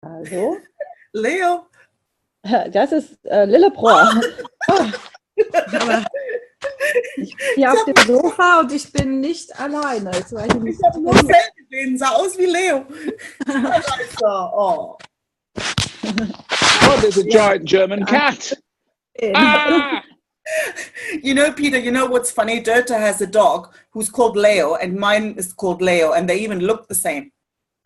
Hallo? Leo. Das ist Lillebror. Aber ich bin hier auf dem Sofa und ich bin nicht alleine. Ich habe nur Fell gesehen, sah aus wie Leo. Oh, there's a giant German cat. Ah! You know, Peter, you know what's funny? Dörte has a dog who's called Leo, and mine is called Leo, and they even look the same.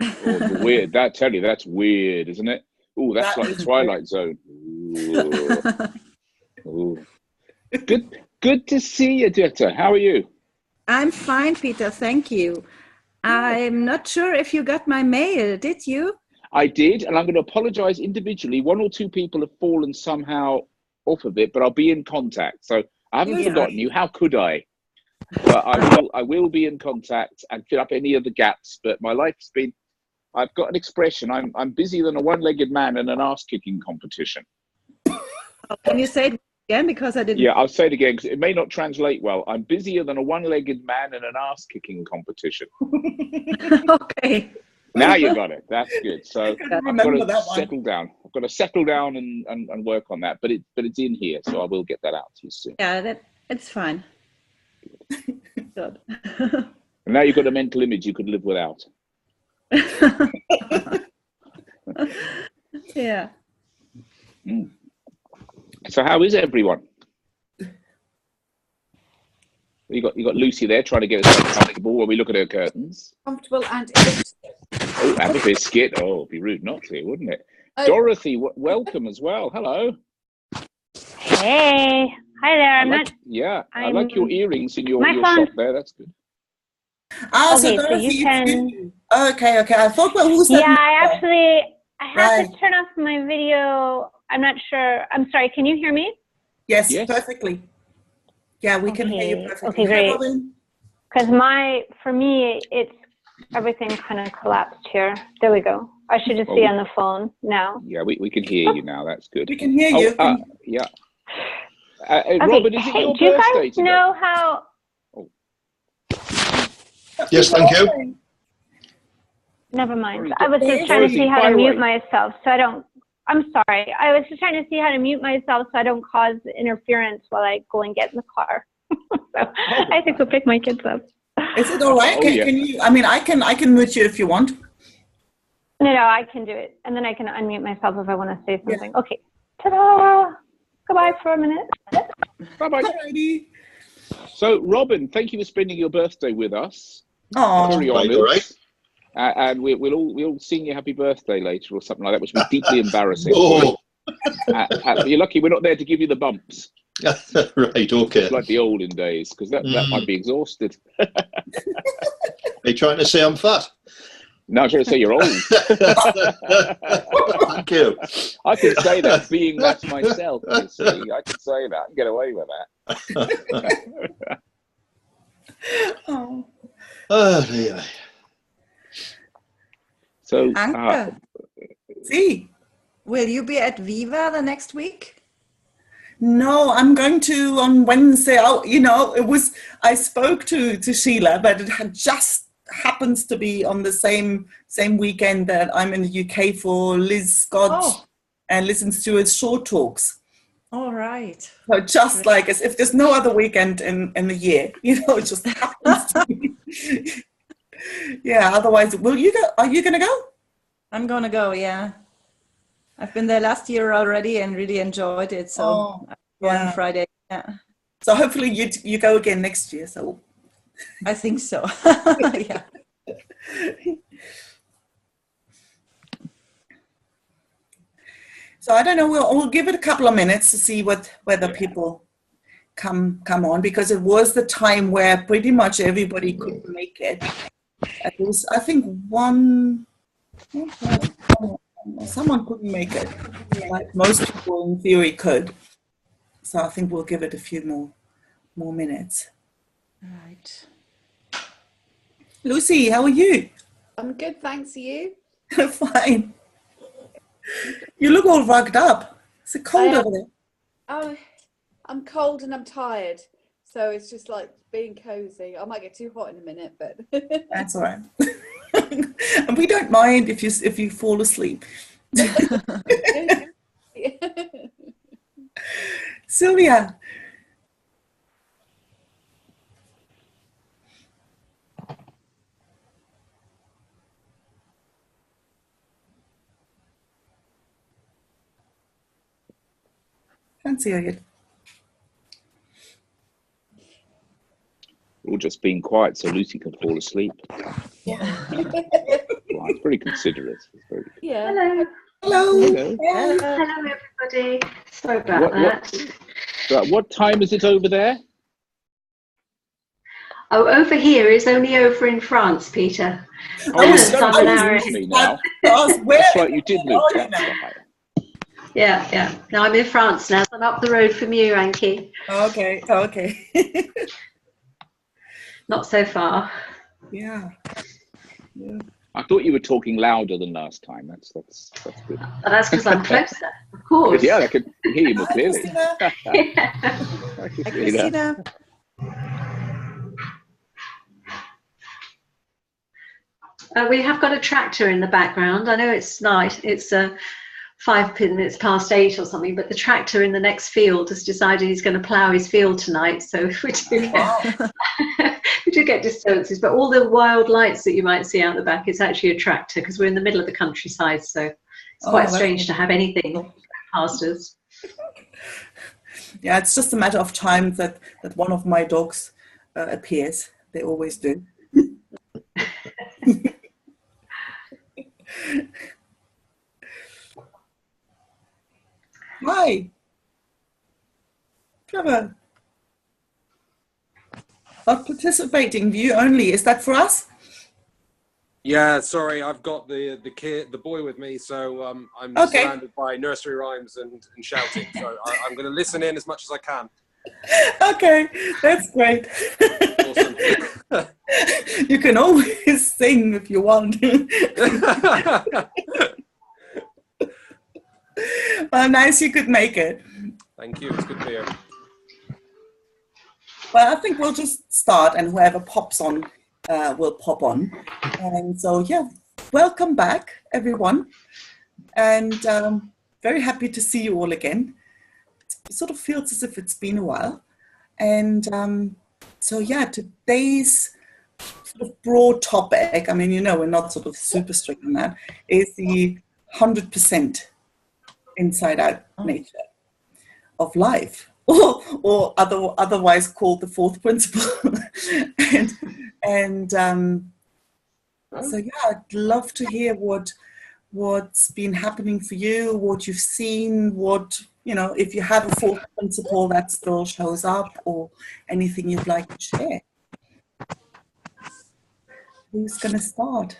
Oh, weird. Tell you, that's weird, isn't it? Oh, that's like the Twilight Zone. Ooh. Good to see you, Dörte. How are you? I'm fine, Peter. Thank you. I'm not sure if you got my mail. Did you? I did, and I'm going to apologise individually. One or two people have fallen somehow off of it, but I'll be in contact. So I haven't forgotten you. How could I? But I will be in contact and fill up any of the gaps. But my life's been, I've got an expression. I'm busier than a one-legged man in an ass-kicking competition. Can you say it again? Because I didn't. Yeah, I'll say it again because it may not translate well. I'm busier than a one-legged man in an ass-kicking competition. Okay. Now you got it. That's good. So I've got to settle down. I've got to settle down and work on that. But it's in here, so I will get that out to you soon. Yeah, it's fine. Good. And now you've got a mental image you could live without. Yeah. Mm. So how is everyone? You got Lucy there trying to get us comfortable while we look at her curtains. Comfortable and oh, have a biscuit. Oh, it'd be rude not to, wouldn't it? Dorothy, welcome as well. Hello. Hey, hi there. I like your earrings in your shop there. That's good. Ah, okay, so Dorothy, you can. Okay. I thought, well, who's that? Yeah, I have to turn off my video. I'm not sure. I'm sorry. Can you hear me? Yes. Perfectly. Yeah, we can hear you perfectly. Okay, great. Because for me, it's everything kind of collapsed here. There we go. I should just be on the phone now. Yeah, we can hear you now. That's good. We can hear you. Yeah. Okay. Robert, is it your do you birthday guys today? know how? Oh. Yes, thank you. Never mind. I was just trying to see how to mute myself so I don't. I'm sorry. I was just trying to see how to mute myself so I don't cause interference while I go and get in the car. So I think we'll pick my kids up. Is it all right? Can you? I mean, I can mute you if you want. No, I can do it, and then I can unmute myself if I want to say something. Yeah. Okay. Ta-da! Goodbye for a minute. Bye-bye. So, Robin, thank you for spending your birthday with us. Oh, very honoured. All right. And we'll all sing you happy birthday later or something like that, which would be deeply embarrassing. Oh. You're lucky we're not there to give you the bumps. Right, okay. It's like the olden days, because that might be exhausted. Are you trying to say I'm fat? No, I'm trying to say you're old. Thank you. I can say that being that myself, you see. I can say that and get away with that. Oh, dear. So, Anke, will you be at Viva the next week? No, I'm going to on Wednesday. Oh, I spoke to Sheila, but it had just happens to be on the same weekend that I'm in the UK for Liz Scott and Liz and Stuart's short talks. All right. So just like as if there's no other weekend in the year, it just happens to be. Yeah, otherwise, will you go? Are you going to go? I'm going to go, yeah. I've been there last year already and really enjoyed it. So I'm going on Friday. Yeah. So hopefully you go again next year. So I think so. Yeah. So I don't know. We'll give it a couple of minutes to see whether people come on, because it was the time where pretty much everybody could make it. At least I think someone couldn't make it. Like most people in theory could. So I think we'll give it a few more minutes. Right. Lucy, how are you? I'm good, thanks. You? Fine. You look all rugged up. Is it cold over there? Oh, I'm cold and I'm tired. So it's just like being cozy. I might get too hot in a minute, but that's all right. And we don't mind if you fall asleep. Sylvia. Can't see her yet. We're all just being quiet so Lucy can fall asleep. Yeah. Well, it's very considerate. It's very... Yeah. Hello. Hello. Hello. Hello, everybody. Sorry about that. What time is it over there? Oh, over here is only over in France, Peter. Oh, I'm an hour. me now. Where That's right, you did, Luke. That's right. Yeah. No, I'm in France now. I'm up the road from you, Anki. Okay. Not so far. Yeah. I thought you were talking louder than last time. That's good. But that's because I'm closer, of course. Yeah, I can hear you more clearly. Christina. Christina. We have got a tractor in the background. I know it's night. It's 5 minutes past 8 or something, but the tractor in the next field has decided he's going to plough his field tonight. So we do get disturbances, but all the wild lights that you might see out the back, it's actually a tractor because we're in the middle of the countryside. So it's quite strange to have anything past us. Yeah, it's just a matter of time that one of my dogs appears. They always do. Hi. Trevor. Not participating, view only. Is that for us? Yeah, sorry, I've got the boy with me, so I'm surrounded by nursery rhymes and shouting. So I'm going to listen in as much as I can. Okay, that's great. Awesome. You can always sing if you want. Well, nice you could make it. Thank you. It's good to be here. Well, I think we'll just start, and whoever pops on will pop on. And so, yeah, welcome back, everyone. And very happy to see you all again. It sort of feels as if it's been a while. And so, yeah, today's sort of broad topic, I mean, we're not sort of super strict on that, is the 100% inside out nature of life, or otherwise called the fourth principle. and so yeah, I'd love to hear what's been happening for you, what you've seen, if you have a fourth principle that still shows up, or anything you'd like to share. Who's going to start?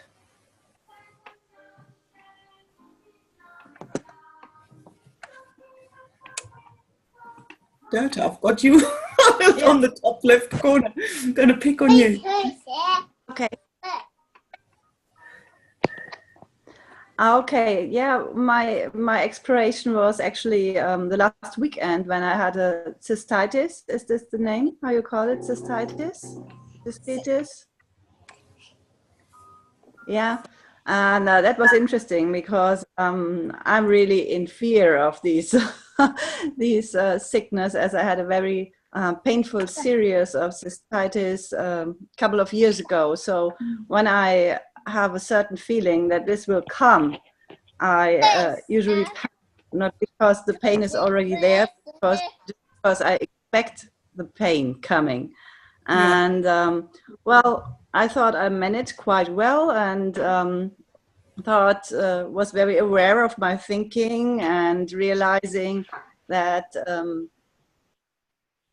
Dota, I've got you on the top left corner. I'm going to pick on you. Okay, yeah, my exploration was actually the last weekend when I had a cystitis. Is this the name? How you call it? Cystitis? Cystitis? Yeah. And that was interesting because I'm really in fear of these these sickness, as I had a very painful series of cystitis a couple of years ago. So when I have a certain feeling that this will come, I usually panic, not because the pain is already there, because I expect the pain coming. And well, I thought I managed quite well, and was very aware of my thinking and realizing that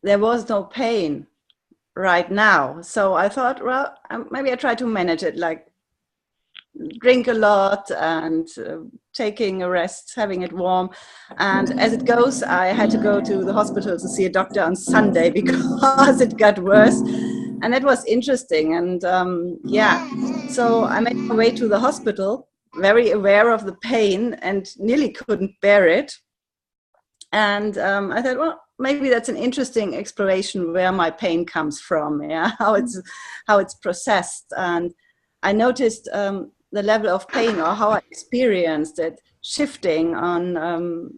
there was no pain right now. So I thought, well, maybe I try to manage it, like drink a lot and taking a rest, having it warm. And as it goes, I had to go to the hospital to see a doctor on Sunday because it got worse. And that was interesting. And yeah, so I made my way to the hospital, very aware of the pain and nearly couldn't bear it. And I thought, well, maybe that's an interesting exploration where my pain comes from, how it's processed. And I noticed the level of pain, or how I experienced it, shifting on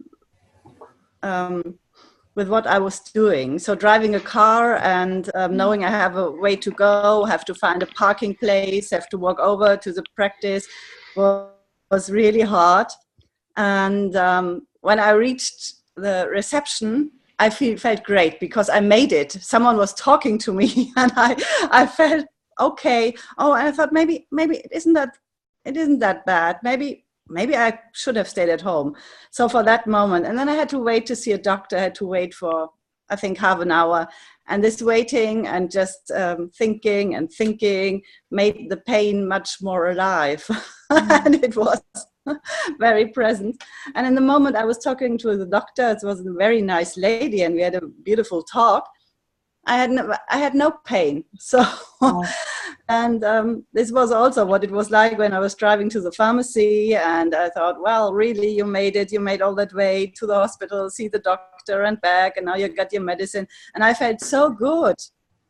with what I was doing. So driving a car and knowing I have a way to go, have to find a parking place, have to walk over to the practice was really hard. And when I reached the reception, I felt great because I made it. Someone was talking to me and I felt okay. Oh, and I thought maybe it isn't that bad. Maybe I should have stayed at home. So for that moment, and then I had to wait to see a doctor. I had to wait for, I think, half an hour. And this waiting and just thinking made the pain much more alive. And it was very present. And in the moment I was talking to the doctor, it was a very nice lady and we had a beautiful talk. I had no pain. So, and this was also what it was like when I was driving to the pharmacy, and I thought, well, really, you made it. You made all that way to the hospital, see the doctor and back, and now you got your medicine. And I felt so good.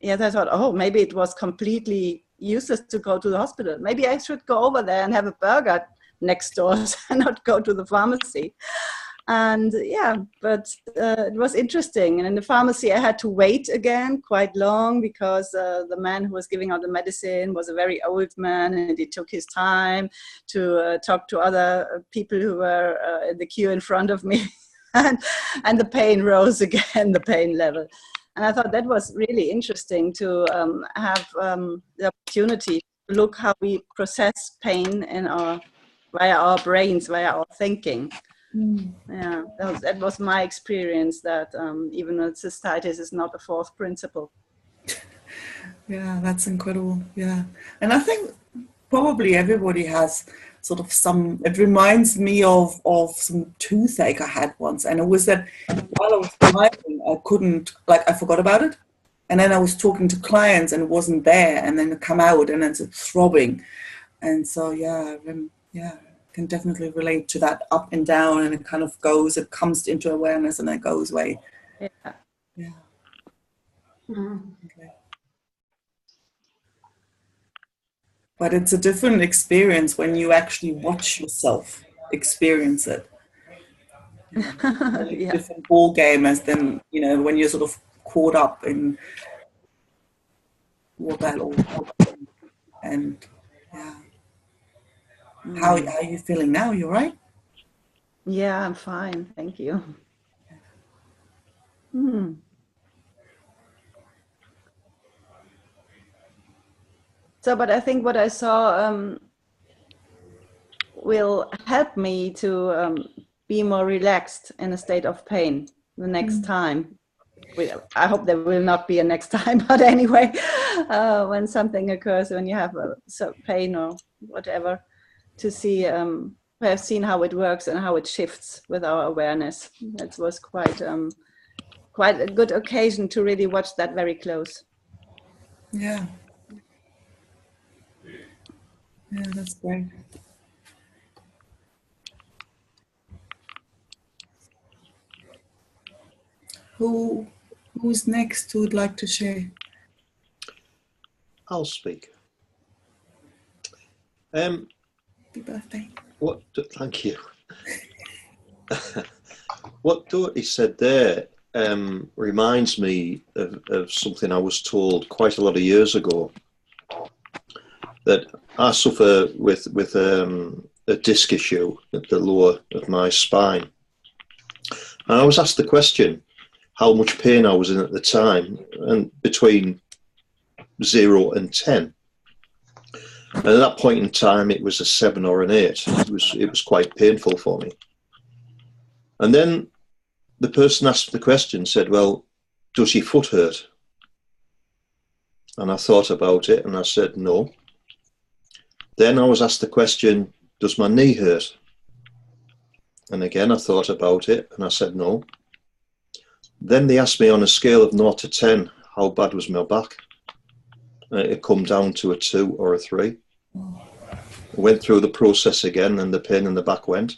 Yes, I thought, oh, maybe it was completely useless to go to the hospital. Maybe I should go over there and have a burger next door and not go to the pharmacy. And yeah, but it was interesting. And in the pharmacy, I had to wait again quite long because the man who was giving out the medicine was a very old man, and he took his time to talk to other people who were in the queue in front of me. and the pain rose again, the pain level. And I thought that was really interesting to have the opportunity to look how we process pain via our brains, via our thinking. Yeah, that was my experience, that even though cystitis is not a fourth principle. Yeah, that's incredible. Yeah. And I think probably everybody has sort of it reminds me of some toothache I had once. And it was that while I was driving, I forgot about it. And then I was talking to clients and it wasn't there. And then it come out and it's throbbing. And so, yeah, can definitely relate to that up and down, and it kind of it comes into awareness and then it goes away. Yeah. Okay. But it's a different experience when you actually watch yourself experience it. Yeah. Different ball game as then, when you're sort of caught up in what that all and yeah. How are you feeling now? You all right? Yeah, I'm fine. Thank you. So, but I think what I saw will help me to be more relaxed in a state of pain the next time. I hope there will not be a next time, but anyway, when something occurs, when you have pain or whatever, to see, we have seen how it works and how it shifts with our awareness. That was quite a good occasion to really watch that very close. Yeah. Yeah, that's great. Who's next who would like to share? I'll speak. Happy birthday. Thank you. What Dorothy said there reminds me of something I was told quite a lot of years ago, that I suffer with a disc issue at the lower of my spine. And I was asked the question how much pain I was in at the time, and between 0 and 10. And at that point in time, it was a 7 or an 8. It was quite painful for me. And then the person asked the question said, well, does your foot hurt? And I thought about it and I said, no. Then I was asked the question, does my knee hurt? And again, I thought about it and I said, no. Then they asked me on a scale of 0 to 10, how bad was my back? And it come down to a 2 or a 3. I went through the process again and the pain in the back went,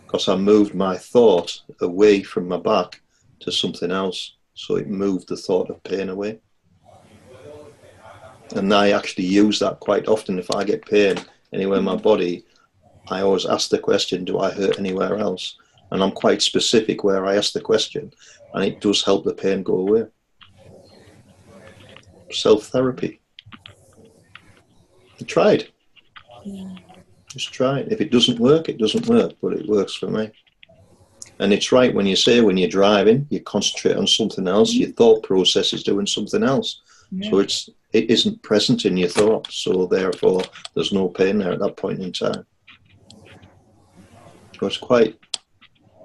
because I moved my thought away from my back to something else. So it moved the thought of pain away. And I actually use that quite often. If I get pain anywhere in my body, I always ask the question, do I hurt anywhere else? And I'm quite specific where I ask the question, and it does help the pain go away. Self-therapy. I tried. Just try it. If it doesn't work, it doesn't work, but it works for me. And it's right when you say when you're driving, you concentrate on something else, your thought process is doing something else. Yeah. So it isn't present in your thoughts, so therefore there's no pain there at that point in time. So it's quite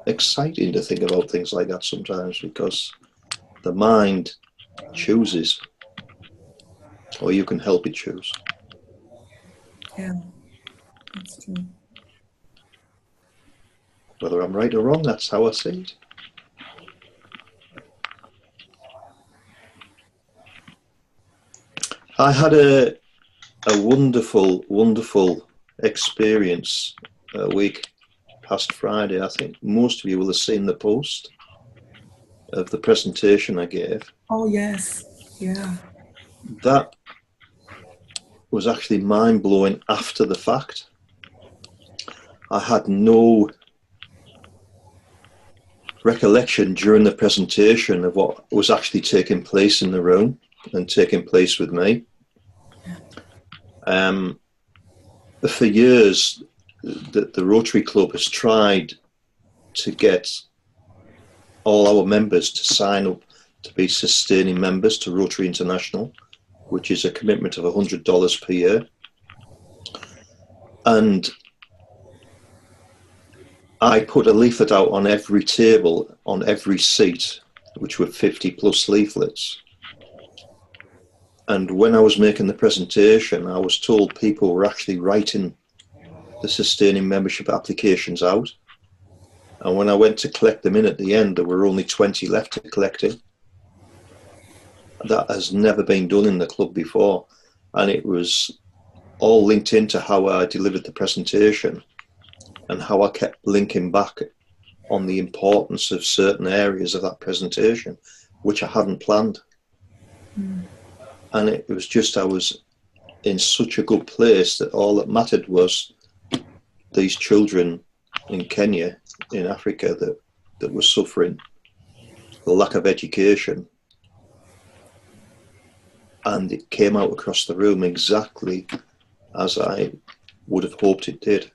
exciting to think about things like that sometimes, because the mind chooses, or you can help it choose. Yeah, that's true. Whether I'm right or wrong, that's how I see it. I had a wonderful, wonderful experience a week past Friday. I think most of you will have seen the post of the presentation I gave. Oh, yes. Yeah. That was actually mind-blowing after the fact. I had no recollection during the presentation of what was actually taking place in the room and taking place with me. For years, the Rotary Club has tried to get all our members to sign up to be sustaining members to Rotary International, which is a commitment of $100 per year. And I put a leaflet out on every table, on every seat, which were 50 plus leaflets. And when I was making the presentation, I was told people were actually writing the sustaining membership applications out. And when I went to collect them in at the end, there were only 20 left to collect in. That has never been done in the club before. And it was all linked into how I delivered the presentation and how I kept linking back on the importance of certain areas of that presentation, which I hadn't planned. And it was just, I was in such a good place that all that mattered was these children in Kenya, in Africa, that were suffering the lack of education. And it came out across the room exactly as I would have hoped it did.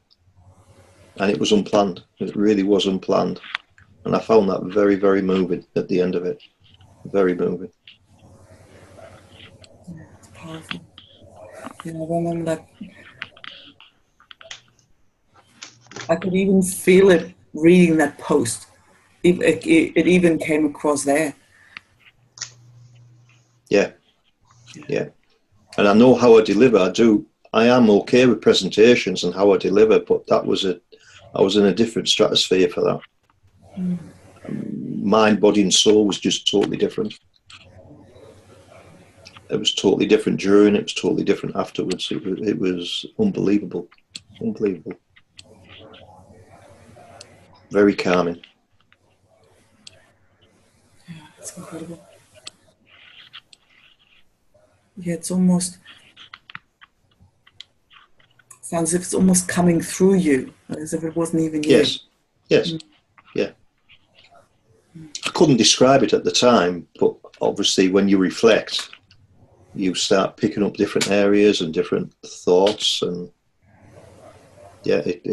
And it was unplanned. It really was unplanned. And I found that very, very moving at the end of it. Very moving. Yeah, it's powerful. You know, I remember that. I could even feel it reading that post. It even came across there. Yeah. Yeah. And I know how I deliver. I am okay with presentations and how I deliver, but I was in a different stratosphere for that. Mind, body and soul was just totally different. It was totally different during, it was totally different afterwards. It was unbelievable. Unbelievable. Very calming. Yeah, it's incredible. Yeah, it's almost, sounds as if it's almost coming through you, as if it wasn't even you. Yes, yes, yeah. I couldn't describe it at the time, but obviously when you reflect, you start picking up different areas and different thoughts, and yeah, it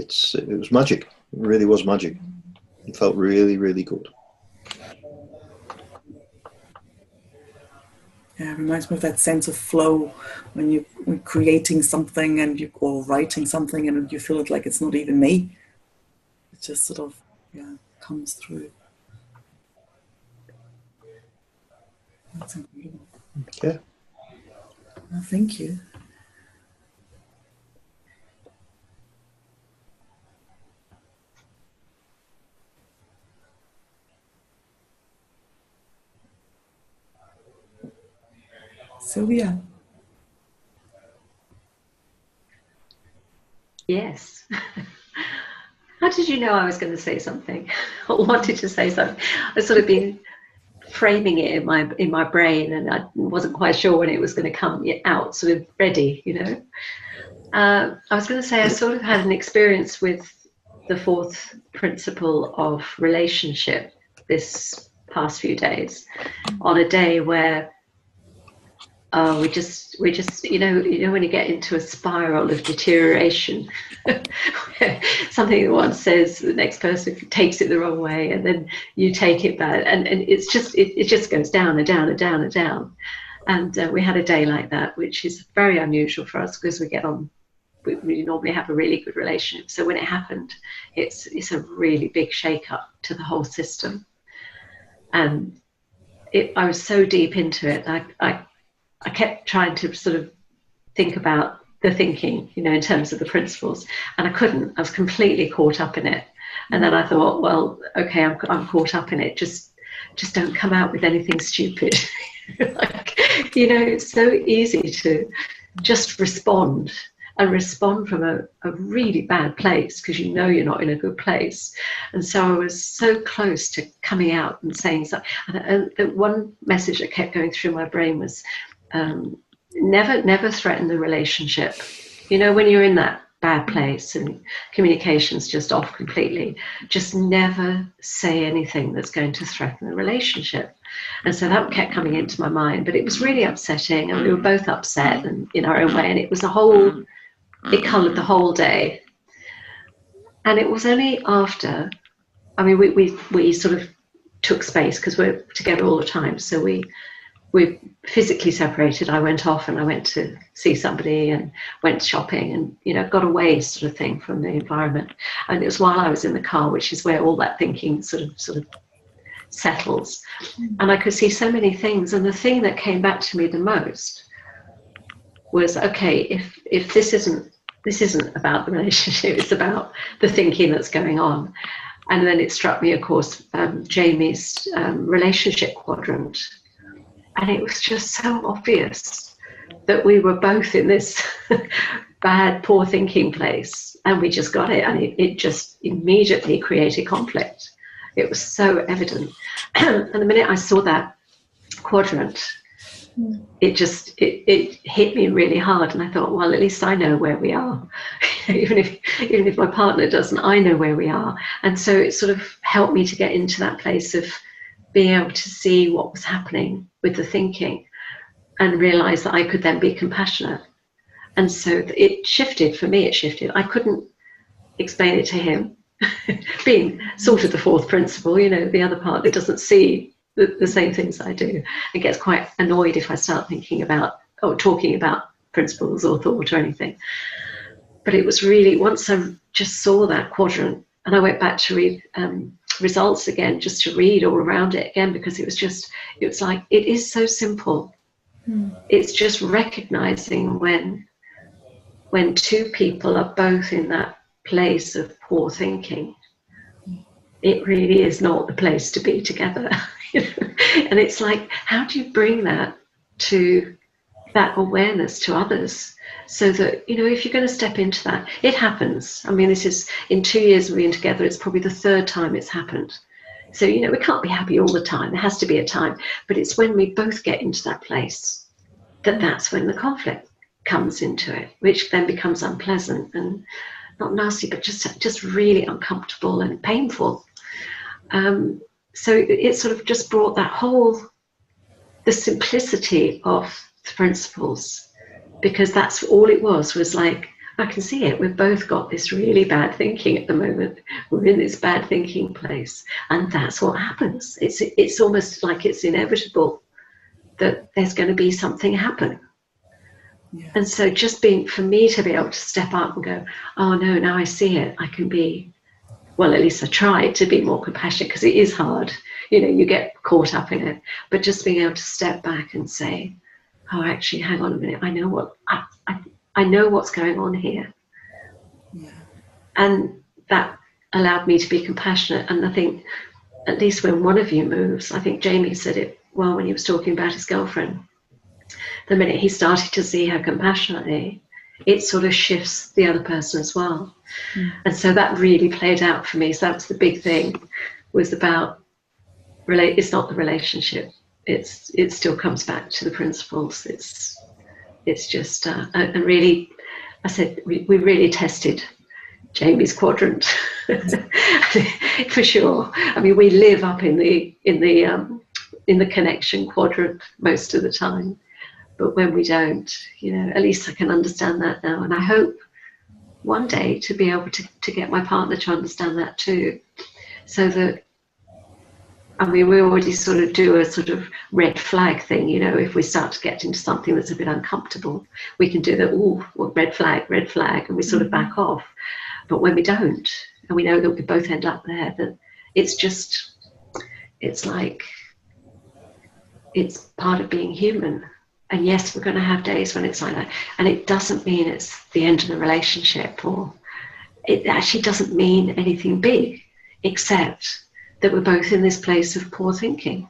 was magic. It really was magic. It felt really, really good. Yeah, it reminds me of that sense of flow when you're creating something or writing something and you feel it like it's not even me. It just sort of, comes through. That's incredible. Yeah. Well, thank you. Sylvia. Yes. How did you know I was going to say something or wanted to say something? I've sort of been framing it in my brain, and I wasn't quite sure when it was going to come out, sort of ready, you know. I was going to say I sort of had an experience with the fourth principle of relationship this past few days, on a day where we just you know when you get into a spiral of deterioration, something that one says, the next person takes it the wrong way, and then you take it back, and it's just it just goes down and down and down and down. And we had a day like that, which is very unusual for us because we get on. We normally have a really good relationship. So when it happened, it's a really big shake-up to the whole system. And I was so deep into it. I kept trying to sort of think about the thinking, you know, in terms of the principles, and I couldn't. I was completely caught up in it. And then I thought, well, okay, I'm caught up in it. Just don't come out with anything stupid. Like, you know, it's so easy to just respond from a really bad place because you know you're not in a good place. And so I was so close to coming out and saying something. And the one message that kept going through my brain was, never threaten the relationship. You know, when you're in that bad place and communication's just off completely, just never say anything that's going to threaten the relationship. And so that kept coming into my mind, but it was really upsetting, and we were both upset and in our own way, and it was it coloured the whole day. And it was only after, I mean, we sort of took space because we're together all the time, so we physically separated. I went off and I went to see somebody and went shopping and, you know, got away sort of thing from the environment. And it was while I was in the car, which is where all that thinking sort of settles. And I could see so many things. And the thing that came back to me the most was, okay, if this isn't about the relationship, it's about the thinking that's going on. And then it struck me, of course, Jamie's relationship quadrant. And it was just so obvious that we were both in this bad, poor thinking place, and we just got it, and it just immediately created conflict. It was so evident. And the minute I saw that quadrant, it hit me really hard, and I thought, well, at least I know where we are. even if my partner doesn't, I know where we are. And so it sort of helped me to get into that place of being able to see what was happening with the thinking and realize that I could then be compassionate. And so it shifted for me. I couldn't explain it to him. Being sort of the fourth principle, you know, the other partner doesn't see the same things I do and gets quite annoyed if I start thinking about or talking about principles or thought or anything. But it was really, once I just saw that quadrant, and I went back to read results again, just to read all around it again, because it was like, it is so simple. It's just recognizing when two people are both in that place of poor thinking, it really is not the place to be together. And it's like, how do you bring that awareness to others, so that, you know, if you're going to step into that, it happens. I mean, this is, in 2 years of being together, it's probably the third time it's happened. So, you know, we can't be happy all the time. There has to be a time. But it's when we both get into that place that's when the conflict comes into it, which then becomes unpleasant and not nasty, but just really uncomfortable and painful. So it sort of just brought the simplicity of the principles, because that's all it was like, I can see it. We've both got this really bad thinking at the moment. We're in this bad thinking place, and that's what happens. It's almost like it's inevitable that there's going to be something happen. Yeah. And so just for me to be able to step up and go, oh no, now I see it. I can be, well, at least I try to be more compassionate, because it is hard. You know, you get caught up in it. But just being able to step back and say, oh, actually, hang on a minute. I know what's going on here. Yeah. And that allowed me to be compassionate. And I think, at least when one of you moves, I think Jamie said it well when he was talking about his girlfriend. The minute he started to see her compassionately, it sort of shifts the other person as well. And so that really played out for me. So that was the big thing, was about, it's not the relationship. It still comes back to the principles. It's just, and really I said, we really tested Jamie's quadrant for sure. I mean, we live up in the connection quadrant most of the time, but when we don't, you know, at least I can understand that now, and I hope one day to be able to get my partner to understand that too, so that, I mean, we already sort of do a sort of red flag thing, you know, if we start to get into something that's a bit uncomfortable, we can do that, oh, well, red flag, and we sort of back off. But when we don't, and we know that we both end up there, that it's like, it's part of being human. And yes, we're going to have days when it's like that. And it doesn't mean it's the end of the relationship, or it actually doesn't mean anything big, except that we're both in this place of poor thinking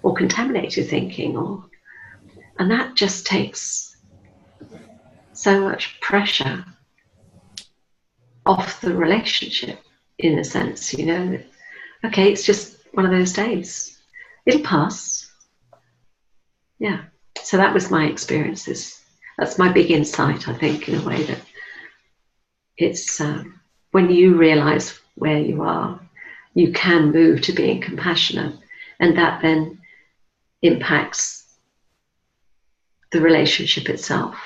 or contaminated thinking, and that just takes so much pressure off the relationship, in a sense, you know. Okay, it's just one of those days. It'll pass. Yeah. So that was my experiences. That's my big insight, I think, in a way, that it's when you realize where you are, you can move to being compassionate, and that then impacts the relationship itself,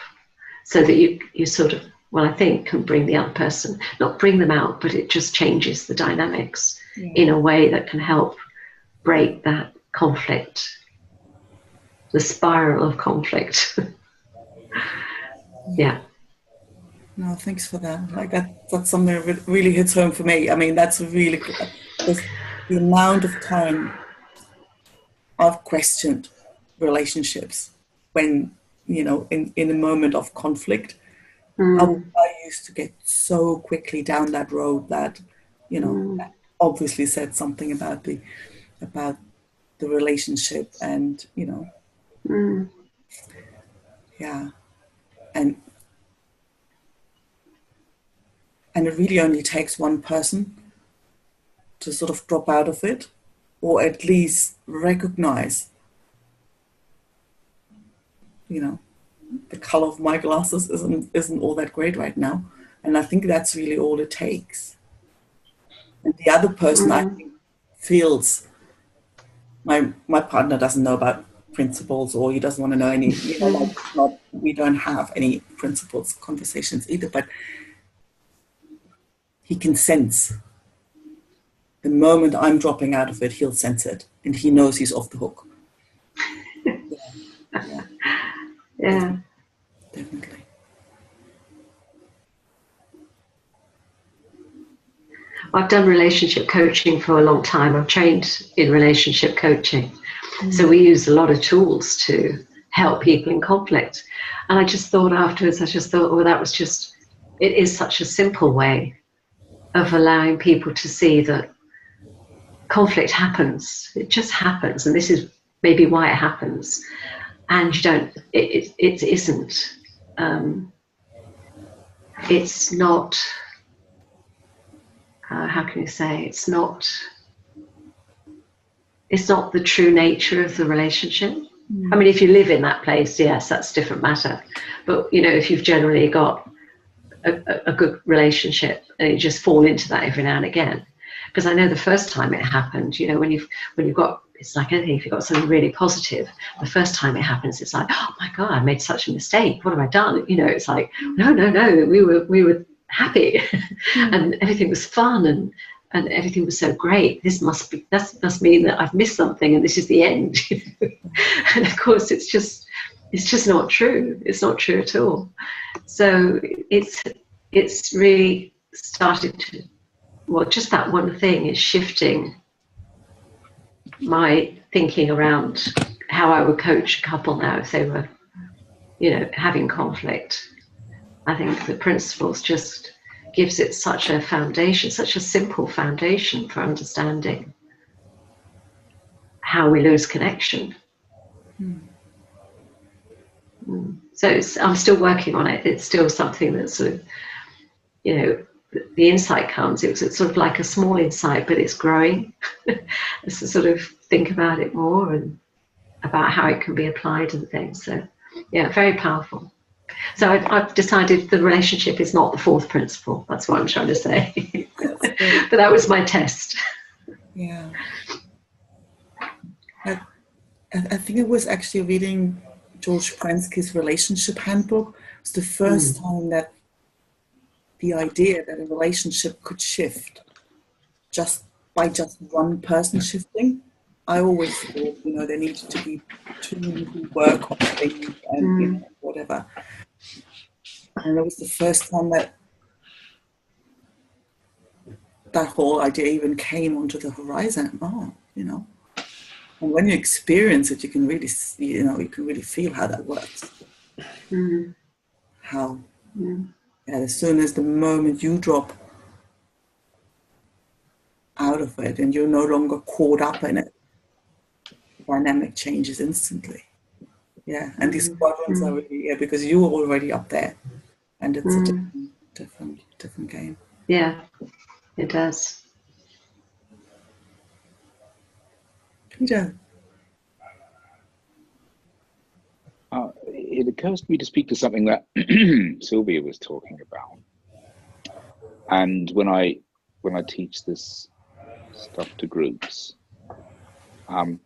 so that you sort of, well, I think, can bring the other person, not bring them out, but it just changes the dynamics in a way that can help break that conflict, the spiral of conflict. Yeah. No, thanks for that. Like that's something that really hits home for me. I mean, that's really the amount of time I've questioned relationships when, you know, in a moment of conflict. I used to get so quickly down that road that, you know, obviously said something about the relationship, and, you know, yeah, and it really only takes one person to sort of drop out of it, or at least recognize, you know, the color of my glasses isn't all that great right now. And I think that's really all it takes. And the other person, I think, feels my partner doesn't know about principles, or he doesn't want to know any, you know, like, we don't have any principles conversations either, but he can sense the moment I'm dropping out of it. He'll sense it, and he knows he's off the hook. Yeah. Definitely. I've done relationship coaching for a long time. I'm trained in relationship coaching. So we use a lot of tools to help people in conflict. And I just thought afterwards, well, that was just, it is such a simple way of allowing people to see that conflict happens. It just happens. And this is maybe why it happens. And you don't, it isn't, it's not, how can you say, it's not the true nature of the relationship. I mean, if you live in that place, yes, that's a different matter. But, you know, if you've generally got a good relationship and you just fall into that every now and again, because I know the first time it happened, you know, when you've got, it's like anything, if you've got something really positive, the first time it happens, it's like, oh my God, I made such a mistake. What have I done? You know, it's like, no, we were happy and everything was fun and everything was so great. That must mean that I've missed something and this is the end. And of course, it's just not true. It's not true at all. So it's really started to, well, just that one thing is shifting my thinking around how I would coach a couple now if they were, you know, having conflict. I think the principles just gives it such a foundation, such a simple foundation for understanding how we lose connection. So I'm still working on it. It's still something that's sort of, you know, the insight comes. It's sort of like a small insight, but it's growing. It's to sort of think about it more and about how it can be applied and things. So, yeah, very powerful. So I've decided the relationship is not the fourth principle. That's what I'm trying to say. But that was my test. Yeah. I think it was actually reading George Pransky's relationship handbook. It's the first time that the idea that a relationship could shift just by just one person shifting. I always thought, there needed to be two who work on things and whatever. And it was the first time that whole idea even came onto the horizon. And when you experience it, you can really see, you can really feel how that works. How, as soon as the moment you drop out of it and you're no longer caught up in it, dynamic changes instantly. Yeah, and these quadrants are really, because you're already up there, and it's a different game. Yeah, it does. Peter. It occurs to me to speak to something that Sylvia was talking about, and when I teach this stuff to groups, I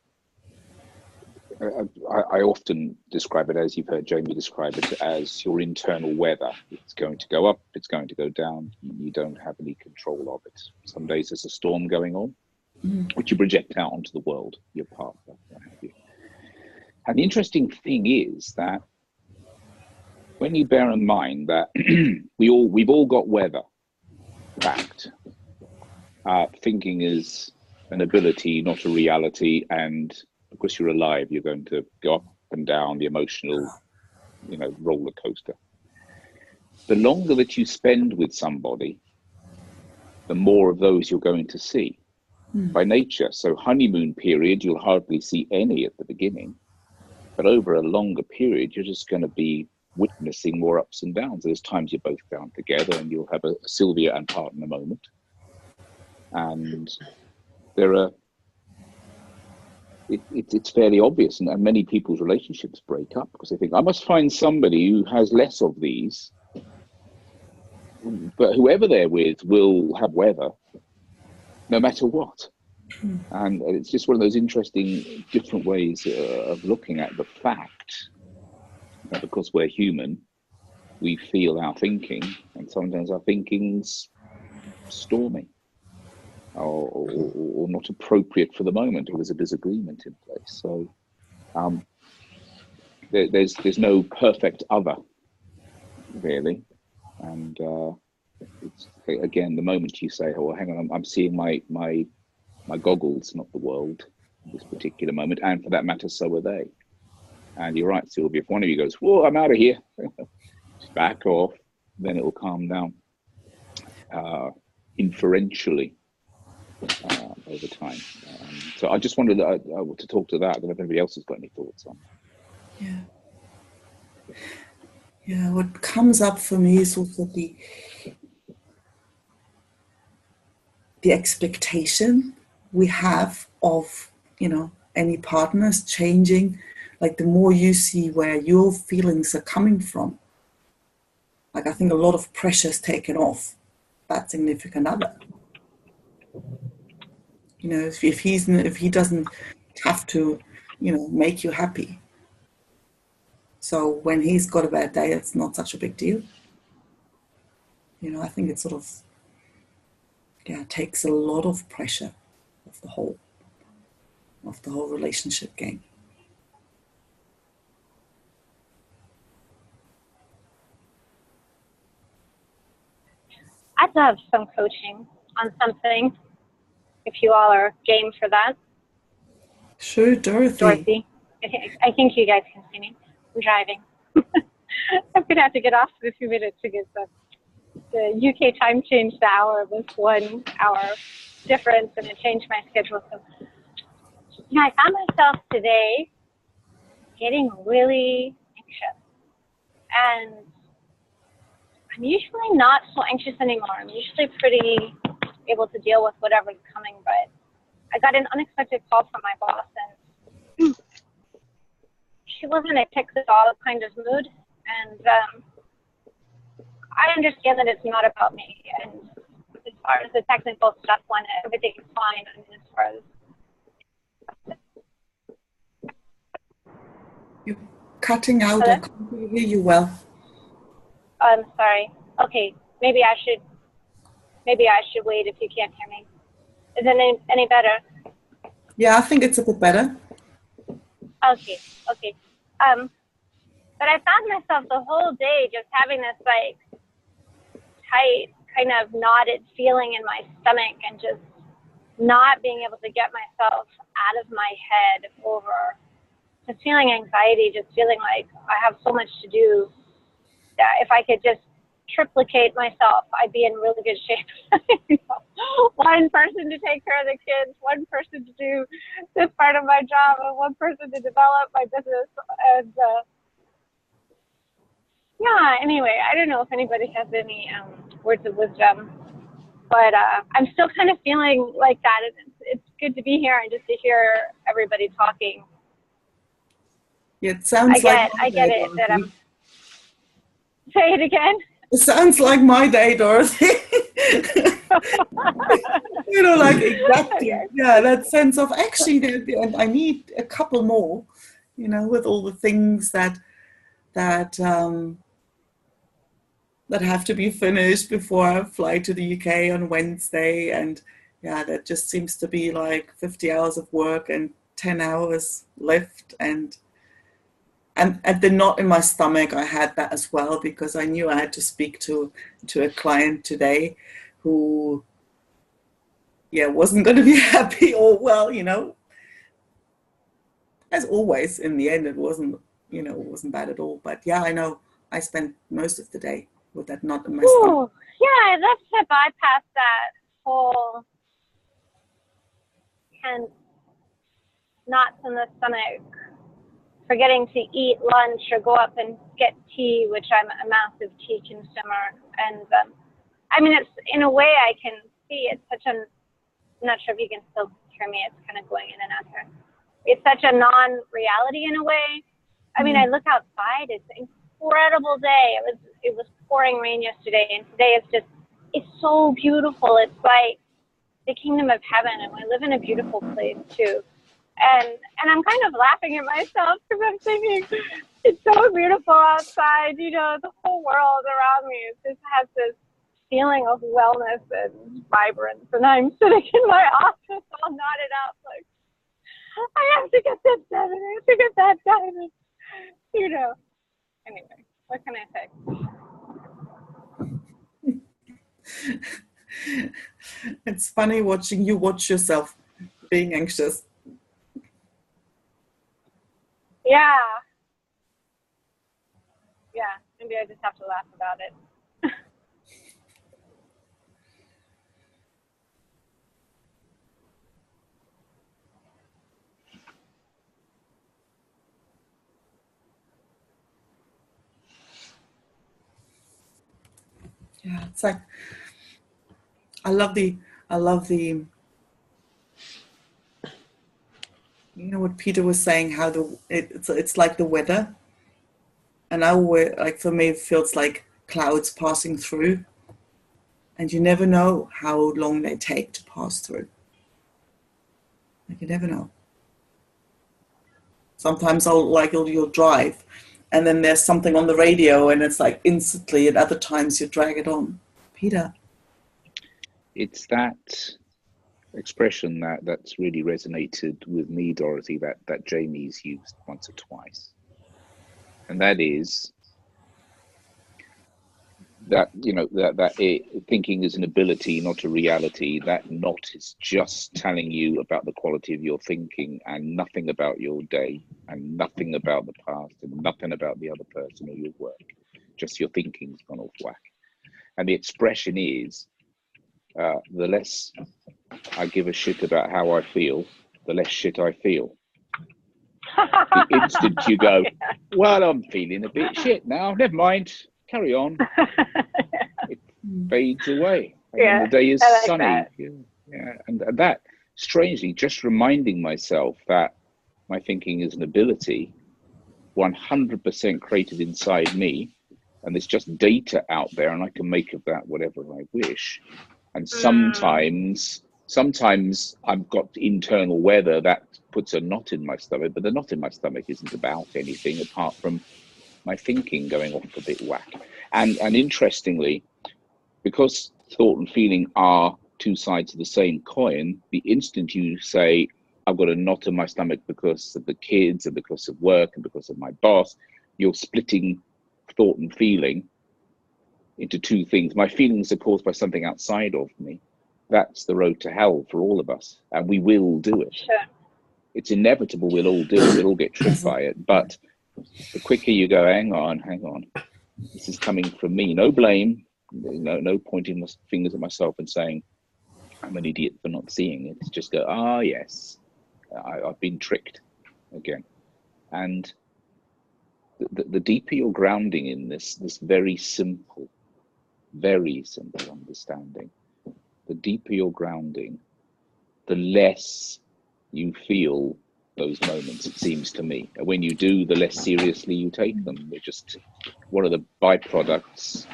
often describe it as, you've heard Jamie describe it, as your internal weather. It's going to go up, it's going to go down. You don't have any control of it. Some days there's a storm going on, which you project out onto the world, your partner, what have you. And the interesting thing is that when you bear in mind that we've all got weather, fact. Thinking is an ability, not a reality, and because you're alive, you're going to go up and down the emotional, roller coaster. The longer that you spend with somebody, the more of those you're going to see by nature. So honeymoon period, you'll hardly see any at the beginning, but over a longer period, you're just going to be witnessing more ups and downs. There's times you're both down together and you'll have a Sylvia and partner moment. And there are, it's fairly obvious, and many people's relationships break up because they think, I must find somebody who has less of these, but whoever they're with will have weather no matter what. And it's just one of those interesting different ways of looking at the fact that because we're human, we feel our thinking, and sometimes our thinking's stormy. Or not appropriate for the moment, or there's a disagreement in place. So there's no perfect other, really. And it's, again, the moment you say, "Oh, hang on, I'm seeing my goggles, not the world, at this particular moment," and for that matter, so are they. And you're right, Sylvia. If one of you goes, "Whoa, I'm out of here," just back off, then it will calm down inferentially. Over time. So I just wanted to talk to that. I don't know if anybody else has got any thoughts on that. Yeah, what comes up for me is also the expectation we have of, any partners changing. Like the more you see where your feelings are coming from, like I think a lot of pressure is taken off that significant other. If he doesn't have to, make you happy. So when he's got a bad day, it's not such a big deal. I think it sort of, takes a lot of pressure off the whole relationship game. I'd love some coaching on something, if you all are game for that. Sure, Dorothy. I think you guys can see me. I'm driving. I'm going to have to get off in a few minutes because the UK time changed the hour with 1 hour difference, and it changed my schedule. So, I found myself today getting really anxious. And I'm usually not so anxious anymore. I'm usually pretty able to deal with whatever's coming, but I got an unexpected call from my boss, and she was in a tick the dog kind of mood, And I understand that it's not about me. And as far as the technical stuff went, everything's fine. I mean, as far as you're cutting out. Hello? I can't really hear you well. I'm sorry. Okay, maybe I should wait if you can't hear me. Is it any better? Yeah, I think it's a bit better. Okay. But I found myself the whole day just having this like tight, kind of knotted feeling in my stomach, and just not being able to get myself out of my head over just feeling anxiety, just feeling like I have so much to do that if I could just triplicate myself, I'd be in really good shape. One person to take care of the kids, one person to do this part of my job, and one person to develop my business. And yeah, anyway, I don't know if anybody has any words of wisdom, but I'm still kind of feeling like that. It's good to be here and just to hear everybody talking. Yeah, it sounds I get it. That I'm. Say it again. It sounds like my day, Dorothy. You know, like exactly. Okay. Yeah, that sense of actually, I need a couple more. You know, with all the things that have to be finished before I fly to the UK on Wednesday, and yeah, that just seems to be like 50 hours of work and 10 hours left, and the knot in my stomach, I had that as well, because I knew I had to speak to a client today who, yeah, wasn't going to be happy, or well, you know, as always, in the end, it wasn't bad at all. But yeah, I know I spent most of the day with that knot in my stomach. Yeah, I'd love to bypass that whole knots in the stomach, forgetting to eat lunch or go up and get tea, which I'm a massive tea consumer. And I mean, it's in a way I can see it's such a, I'm not sure if you can still hear me, it's kind of going in and out here. It's such a non-reality in a way. I mean, I look outside, it's an incredible day. It was pouring rain yesterday, and today it's so beautiful. It's like the kingdom of heaven, and we live in a beautiful place too. And I'm kind of laughing at myself because I'm thinking it's so beautiful outside. You know, the whole world around me just has this feeling of wellness and vibrance. And I'm sitting in my office all knotted up, like, I have to get this done, and I have to get that done. And, you know, anyway, what can I say? It's funny watching you watch yourself being anxious. Yeah. Yeah, maybe I just have to laugh about it. Yeah, it's like, I love the, you know what Peter was saying, how it's like the weather. And like for me, it feels like clouds passing through, and you never know how long they take to pass through. Like, you never know. Sometimes you'll drive, and then there's something on the radio, and it's like instantly. At other times, you drag it on. Peter, it's that expression that's really resonated with me, Dorothy, that Jamie's used once or twice, and that is that, you know, that thinking is an ability, not a reality. That knot is just telling you about the quality of your thinking, and nothing about your day, and nothing about the past, and nothing about the other person or your work. Just your thinking's gone off whack. And the expression is, the less I give a shit about how I feel, the less shit I feel. The instant you go, well, I'm feeling a bit shit now, never mind, carry on, it fades away. And then the day is like sunny. That. Yeah. And that, strangely, just reminding myself that my thinking is an ability 100% created inside me, and there's just data out there, and I can make of that whatever I wish. And sometimes I've got internal weather that puts a knot in my stomach, but the knot in my stomach isn't about anything apart from my thinking going off a bit whack. And interestingly, because thought and feeling are two sides of the same coin, the instant you say, I've got a knot in my stomach because of the kids and because of work and because of my boss, you're splitting thought and feeling into two things. My feelings are caused by something outside of me. That's the road to hell for all of us, and we will do it. Sure. It's inevitable. We'll all do it. We'll all get tricked by it. But the quicker you go, hang on, this is coming from me. No blame, no pointing fingers at myself and saying I'm an idiot for not seeing it. It's just go, yes, I've been tricked again. And the deeper you're grounding in this very simple understanding, the deeper you're grounding, the less you feel those moments, it seems to me. And when you do, the less seriously you take them. They're just one of the byproducts,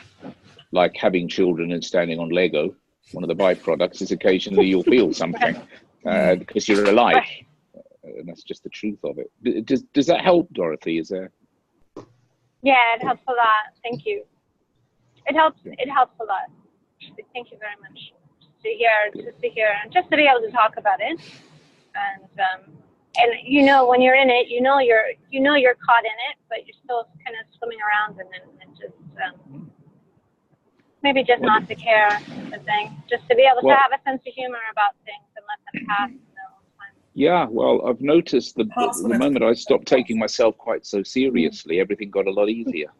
like having children and standing on Lego. One of the byproducts is occasionally you'll feel something because you're alive. And that's just the truth of it. Does that help, Dorothy? Is there? Yeah, it helps a lot. Thank you. It helps a lot. Thank you very much. Just to hear, and just to be able to talk about it. And when you're in it, you're caught in it, but you're still kind of swimming around in it, and just maybe just not to care, I think, just to be able to have a sense of humor about things and let them pass. Yeah, well, I've noticed the moment I stopped taking myself quite so seriously, everything got a lot easier.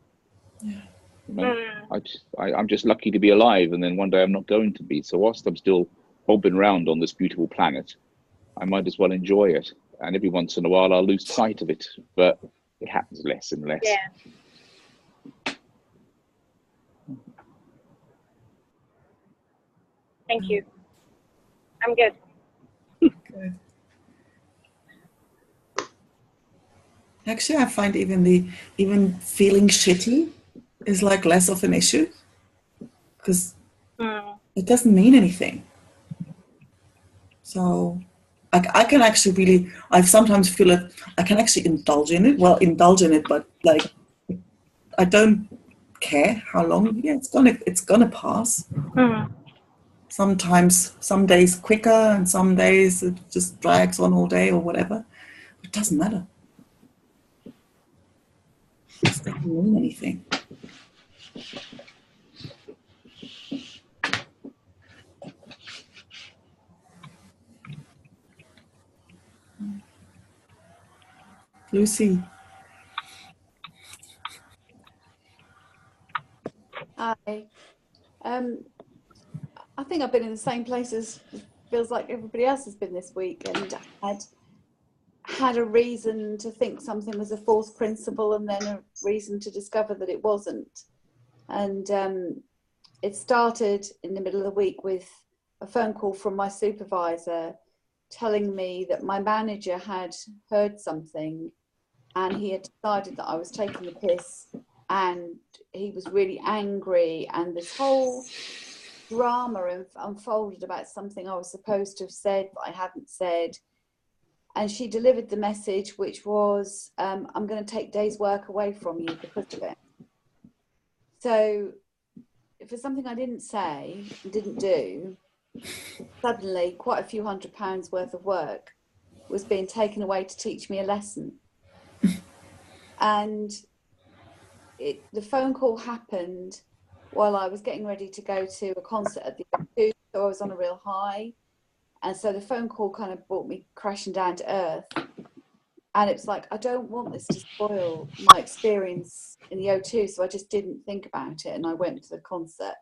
I'm just lucky to be alive, and then one day I'm not going to be. So whilst I'm still bobbing around on this beautiful planet, I might as well enjoy it. And every once in a while I'll lose sight of it, but it happens less and less. Yeah. Thank you. I'm good. Good. Actually, I find even feeling shitty is like less of an issue because it doesn't mean anything. So I can actually I sometimes feel it. I can actually indulge in it. Well, but like I don't care how long. Yeah, it's gonna pass. Sometimes, some days quicker, and some days it just drags on all day or whatever. It doesn't matter. It doesn't mean anything. Lucy. Hi. I think I've been in the same place as feels like everybody else has been this week, and had a reason to think something was a false principle, and then a reason to discover that it wasn't. And it started in the middle of the week with a phone call from my supervisor telling me that my manager had heard something, and he had decided that I was taking the piss, and he was really angry, and this whole drama unfolded about something I was supposed to have said but I hadn't said. And she delivered the message, which was, I'm going to take days' work away from you because of it. So for something I didn't say, didn't do, suddenly quite a few £100 worth of work was being taken away to teach me a lesson. And the phone call happened while I was getting ready to go to a concert at the O2, so I was on a real high. And so the phone call kind of brought me crashing down to earth. And it's like, I don't want this to spoil my experience in the O2, so I just didn't think about it, and I went to the concert.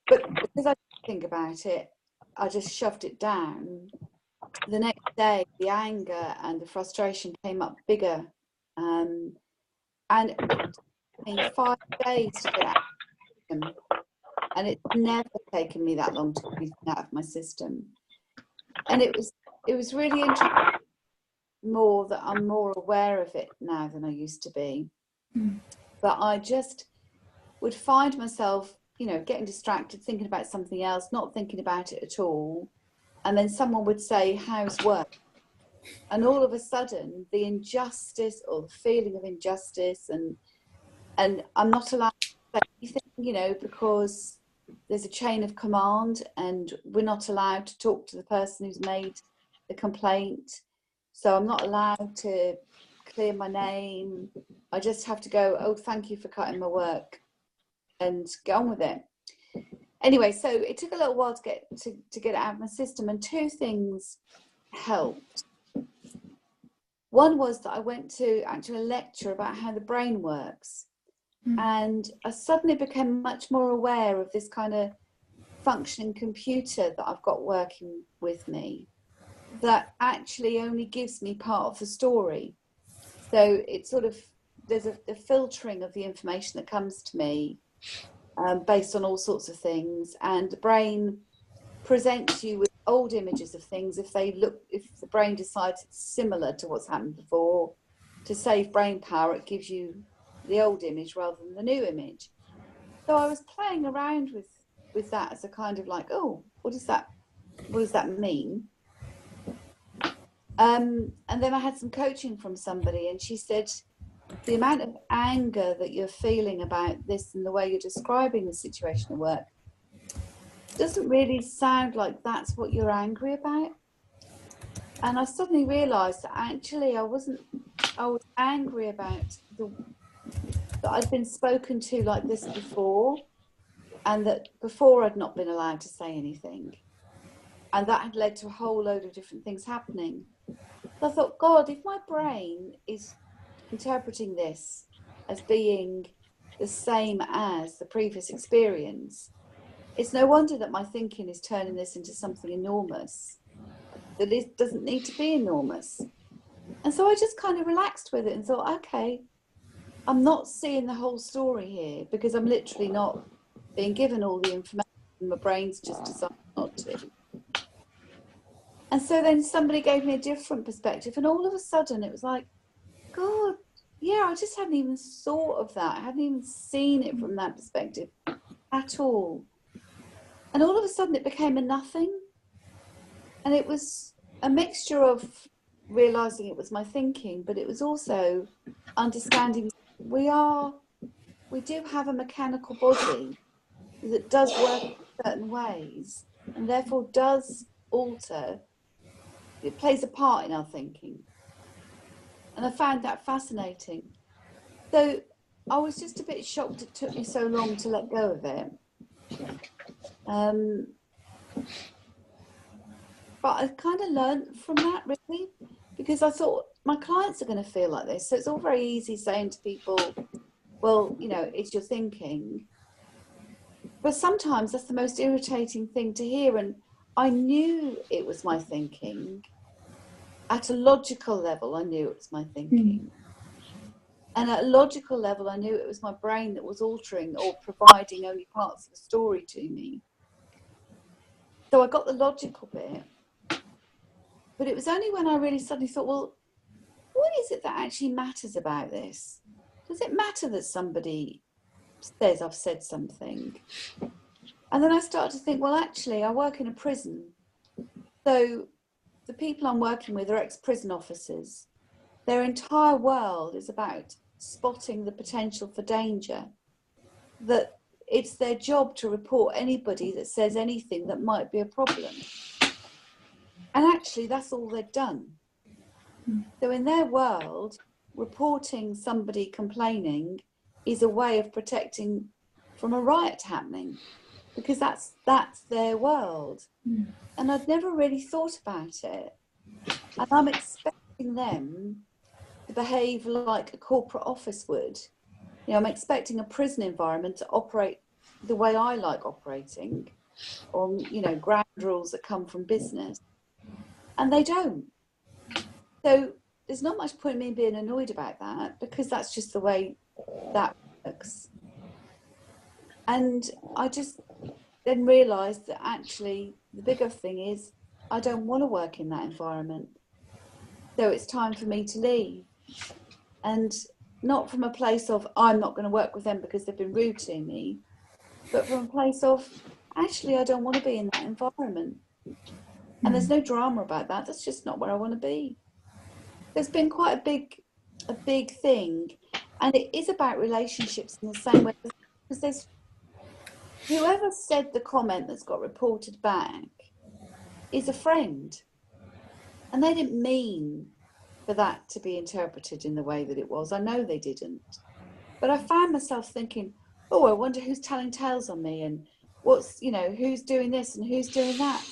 But because I didn't think about it, I just shoved it down. The next day, the anger and the frustration came up bigger. And it took me 5 days to get out of the system. And it's never taken me that long to get out of my system. And it was really interesting more that I'm more aware of it now than I used to be. But I just would find myself, you know, getting distracted, thinking about something else, not thinking about it at all. And then someone would say, how's work? And all of a sudden, the injustice or the feeling of injustice, and I'm not allowed to say anything, you know, because there's a chain of command and we're not allowed to talk to the person who's made the complaint. So I'm not allowed to clear my name. I just have to go, oh, thank you for cutting my work, and get on with it. Anyway, so it took a little while to get it out of my system, and two things helped. One was that I went to actually a lecture about how the brain works, and I suddenly became much more aware of this kind of functioning computer that I've got working with me that actually only gives me part of the story. So it's sort of, there's a filtering of the information that comes to me based on all sorts of things, and the brain presents you with old images of things if the brain decides it's similar to what's happened before. To save brain power, it gives you the old image rather than the new image. So I was playing around with that as a kind of like, oh, what does that mean? And then I had some coaching from somebody, and she said, the amount of anger that you're feeling about this and the way you're describing the situation at work doesn't really sound like that's what you're angry about. And I suddenly realized that actually I was angry about that I'd been spoken to like this before, and that before I'd not been allowed to say anything, and that had led to a whole load of different things happening. So I thought, God, if my brain is interpreting this as being the same as the previous experience, it's no wonder that my thinking is turning this into something enormous that it doesn't need to be enormous. And so I just kind of relaxed with it and thought, okay, I'm not seeing the whole story here, because I'm literally not being given all the information. My brain's just decided not to. And so then somebody gave me a different perspective, and all of a sudden it was like, God, yeah, I just hadn't even thought of that. I hadn't even seen it from that perspective at all. And all of a sudden it became a nothing. And it was a mixture of realizing it was my thinking, but it was also understanding we do have a mechanical body that does work in certain ways, and therefore does alter. It plays a part in our thinking. And I found that fascinating. So I was just a bit shocked it took me so long to let go of it. But I kind of learned from that, really, because I thought my clients are going to feel like this. So it's all very easy saying to people, well, you know, it's your thinking. But sometimes that's the most irritating thing to hear. And I knew it was my thinking. At a logical level, I knew it was my thinking. And at a logical level, I knew it was my brain that was altering or providing only parts of the story to me. So I got the logical bit. But it was only when I really suddenly thought, well, what is it that actually matters about this? Does it matter that somebody says I've said something? And then I started to think, well, actually, I work in a prison. So the people I'm working with are ex-prison officers. Their entire world is about spotting the potential for danger. That it's their job to report anybody that says anything that might be a problem. And actually, that's all they've done. So in their world, reporting somebody complaining is a way of protecting from a riot happening, because that's their world. And I'd never really thought about it. And I'm expecting them to behave like a corporate office would. You know, I'm expecting a prison environment to operate the way I like operating, on, you know, ground rules that come from business. And they don't. So there's not much point in me being annoyed about that, because that's just the way that works. And I just then realised that actually the bigger thing is I don't want to work in that environment. So it's time for me to leave. And not from a place of, I'm not going to work with them because they've been rude to me, but from a place of, actually, I don't want to be in that environment. And there's no drama about that. That's just not where I want to be. There's been quite a big thing. And it is about relationships in the same way. Because there's whoever said the comment that's got reported back is a friend. And they didn't mean for that to be interpreted in the way that it was. I know they didn't. But I found myself thinking, oh, I wonder who's telling tales on me and what's, you know, who's doing this and who's doing that.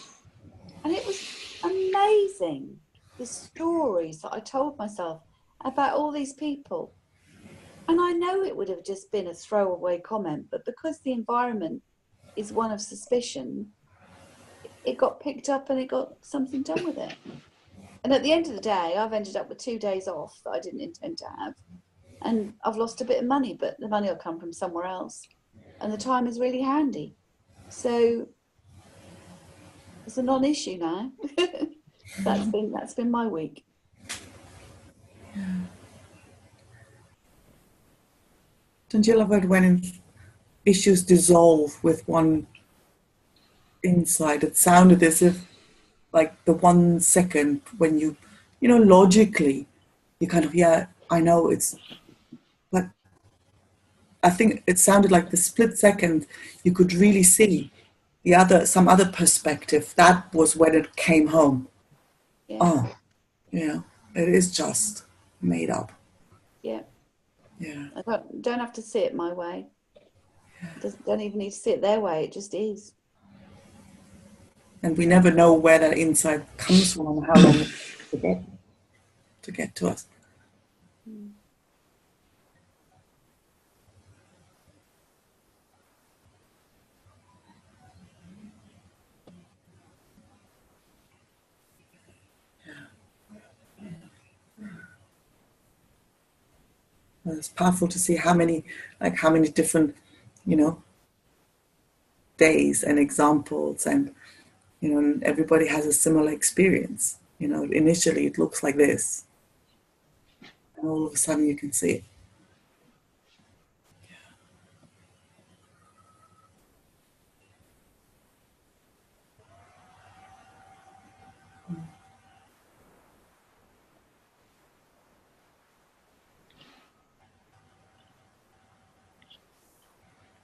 And it was amazing, the stories that I told myself about all these people. And I know it would have just been a throwaway comment, but because the environment is one of suspicion, it got picked up and it got something done with it. And at the end of the day, I've ended up with 2 days off that I didn't intend to have. And I've lost a bit of money, but the money will come from somewhere else. And the time is really handy. So it's a non-issue now. That's been my week. Don't you love it when issues dissolve with one insight? It sounded as if, like, the 1 second when you know, logically, you kind of, yeah, I know it's, but I think it sounded like the split second you could really see some other perspective. That was when it came home. Yeah. Oh, yeah, it is just made up. Yeah. Yeah. I don't have to see it my way. Yeah. Don't even need to see it their way. It just is. And we never know where that insight comes from and how long it to get to us. It's powerful to see how many different, you know, days and examples, and, you know, and everybody has a similar experience. You know, initially it looks like this, and all of a sudden you can see it.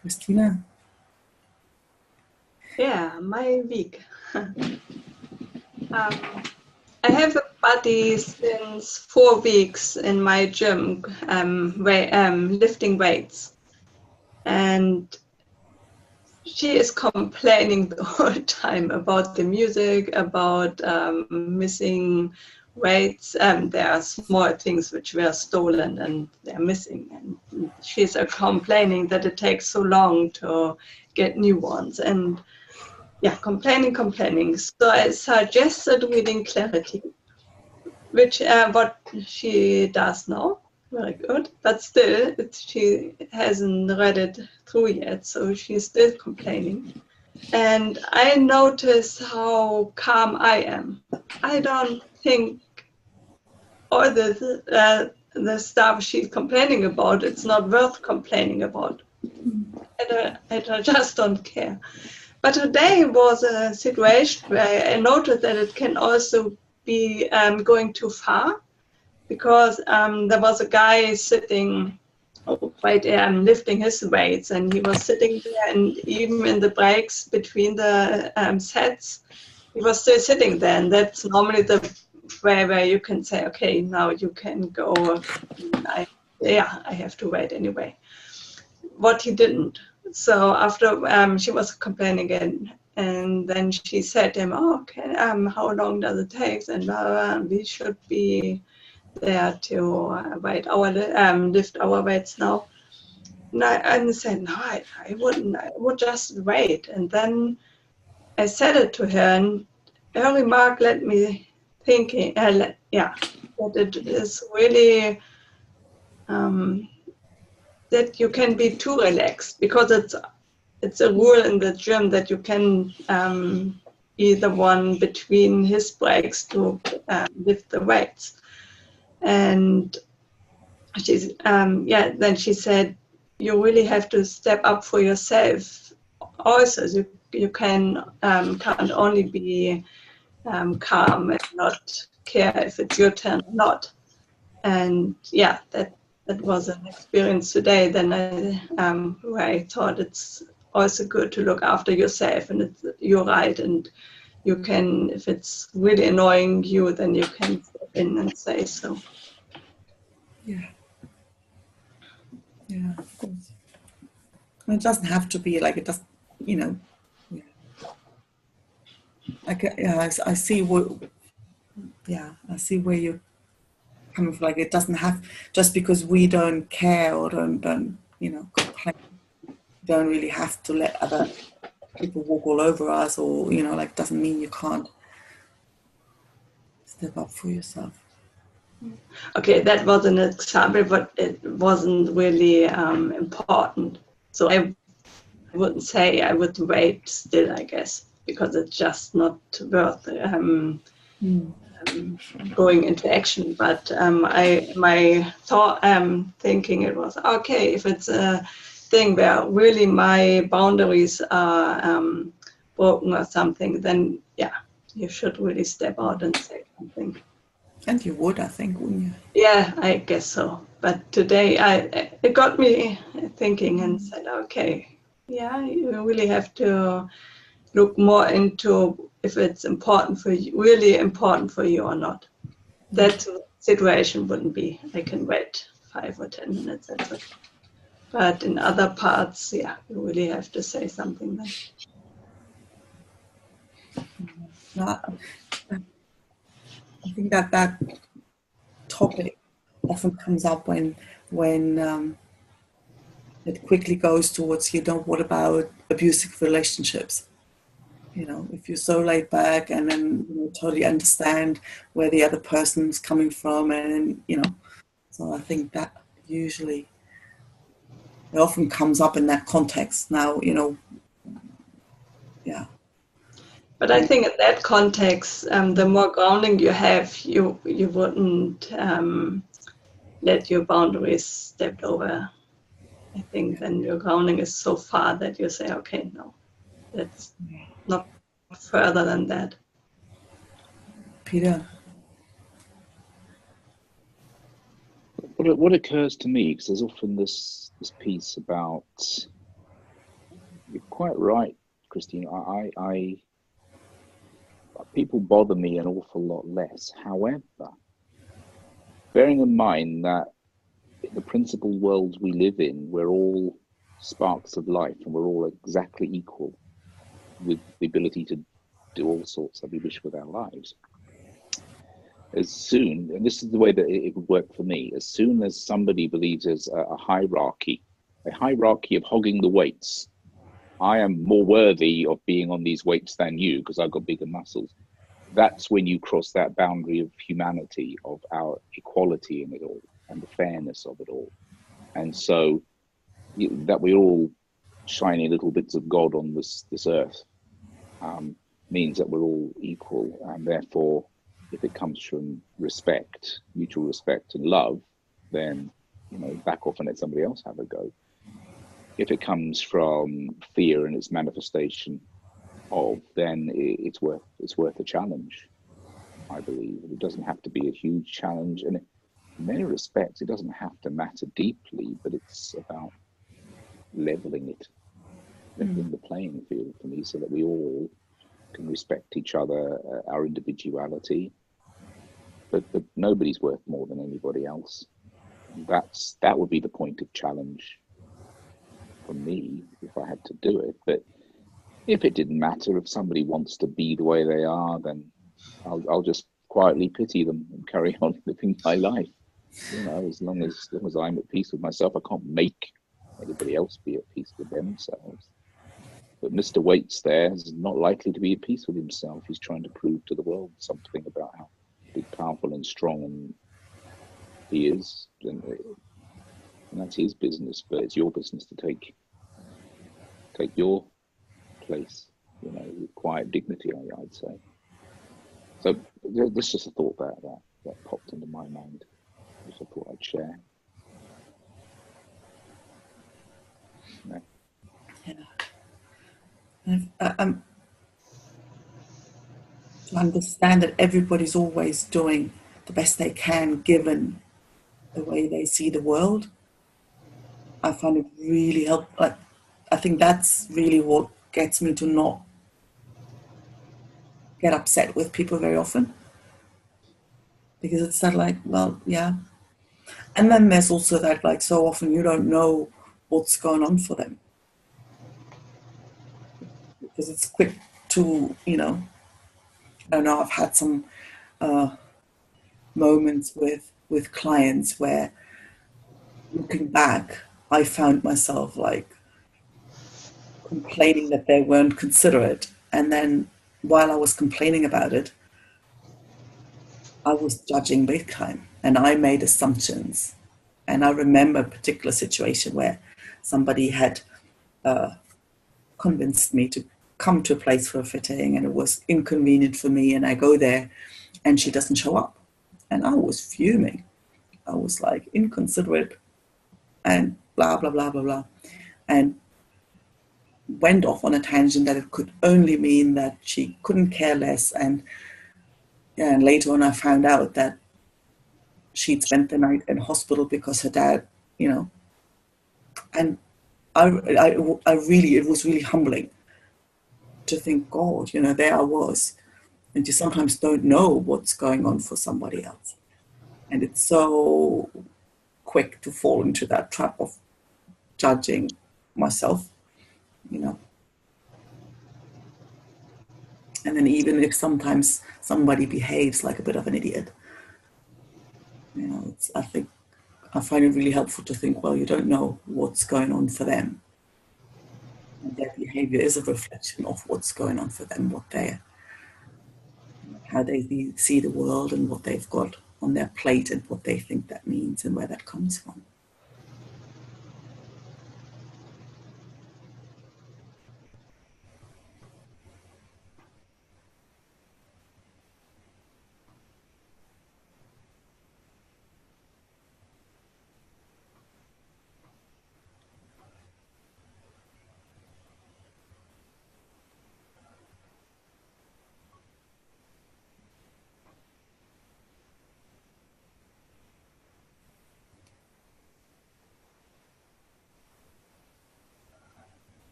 Christina? Yeah, my week. I have a buddy since 4 weeks in my gym, lifting weights. And she is complaining the whole time about the music, about missing weights. There are small things which were stolen and they're missing. And she's complaining that it takes so long to get new ones. And yeah, complaining. So I suggested reading Clarity, which what she does now. Very good, but still, she hasn't read it through yet, so she's still complaining. And I notice how calm I am. I don't think all the stuff she's complaining about, it's not worth complaining about. I just don't care. But today was a situation where I noticed that it can also be going too far. Because there was a guy sitting lifting his weights, and he was sitting there, and even in the breaks between the sets, he was still sitting there. And that's normally the way where you can say, okay, now you can go. I have to wait anyway. What he didn't. So after she was complaining again, and then she said to him, "Oh, okay, how long does it take?" And we should be there to lift our weights now. And I said, no, I wouldn't. I would just wait. And then I said it to her, and her remark led me thinking, that it is really that you can be too relaxed, because it's a rule in the gym that you can be the one between his breaks to lift the weights. And she's then she said, you really have to step up for yourself also. You can't only be calm and not care if it's your turn or not. And yeah, that was an experience today. Then where I thought it's also good to look after yourself, and you're right. And you can, if it's really annoying you, then you can step in and say so. Yeah. Yeah, of course. It doesn't have to be like it does, you know. Yeah. I see what. Yeah, I see where you're coming from. Like it doesn't have, just because we don't care or don't complain. Don't really have to let other people walk all over us, or like doesn't mean you can't step up for yourself. Okay, that was an example, but it wasn't really important. So I wouldn't say I would wait still, I guess, because it's just not worth going into action. But my thought, thinking it was, okay, if it's a thing where really my boundaries are broken or something, then yeah, you should really step out and say something. And you would, I think, wouldn't you? Yeah, I guess so. But today it got me thinking and said, okay, yeah, you really have to look more into if it's important for you, really important for you or not. That situation wouldn't be, I can wait 5 or 10 minutes, that's okay. But in other parts, yeah, you really have to say something then. No, I think that topic often comes up when it quickly goes towards, what about abusive relationships? If you're so laid back and then totally understand where the other person's coming from, and so I think that usually it often comes up in that context. Now, yeah. But I think in that context, the more grounding you have, you wouldn't let your boundaries stepped over. I think then your grounding is so far that you say, okay, no, that's not further than that. Peter? What occurs to me, because there's often this piece about, you're quite right, Christine, I people bother me an awful lot less. However, bearing in mind that in the principal world we live in, we're all sparks of life and we're all exactly equal with the ability to do all sorts that we wish with our lives. As soon, and this is the way that it would work for me, as soon as somebody believes there's a hierarchy of hogging the weights, I am more worthy of being on these weights than you because I've got bigger muscles. That's when you cross that boundary of humanity, of our equality in it all and the fairness of it all. And so that we're all shiny little bits of God on this earth means that we're all equal, and therefore if it comes from respect, mutual respect and love, then back off and let somebody else have a go. If it comes from fear and its manifestation of, then it's worth a challenge, I believe. It doesn't have to be a huge challenge, and in many respects it doesn't have to matter deeply, but it's about leveling the playing field for me, so that we all can respect each other, our individuality, but nobody's worth more than anybody else. That would be the point of challenge for me if I had to do it. But if it didn't matter, if somebody wants to be the way they are, then I'll just quietly pity them and carry on living my life. As long as I'm at peace with myself, I can't make anybody else be at peace with themselves. But Mr. Waits there is not likely to be at peace with himself. He's trying to prove to the world something about how big, powerful and strong he is. And that's his business, but it's your business to take your place, with quiet dignity, I'd say. So there's just a thought that popped into my mind. which I thought I'd share. No. Yeah. To understand that everybody's always doing the best they can given the way they see the world, I find it really helpful. Like, I think that's really what gets me to not get upset with people very often, because it's that like, well, yeah. And then there's also that like, so often you don't know what's going on for them, because it's quick to, you know, I don't know, I've had some moments with clients where, looking back, I found myself like complaining that they weren't considerate, and then while I was complaining about it, I was judging big time, and I made assumptions. And I remember a particular situation where somebody had convinced me to come to a place for a fitting, and it was inconvenient for me, and I go there and she doesn't show up, and I was fuming. I was like, inconsiderate and blah blah blah blah blah, and went off on a tangent that it could only mean that she couldn't care less. And later on I found out that she'd spent the night in hospital because her dad, you know, and I really, it was really humbling to think, God, you know, there I was, and you sometimes don't know what's going on for somebody else. And it's so quick to fall into that trap of judging myself, you know. And then even if sometimes somebody behaves like a bit of an idiot, you know, I think I find it really helpful to think, well, you don't know what's going on for them. And their behavior is a reflection of what's going on for them, how they see the world and what they've got on their plate and what they think that means and where that comes from.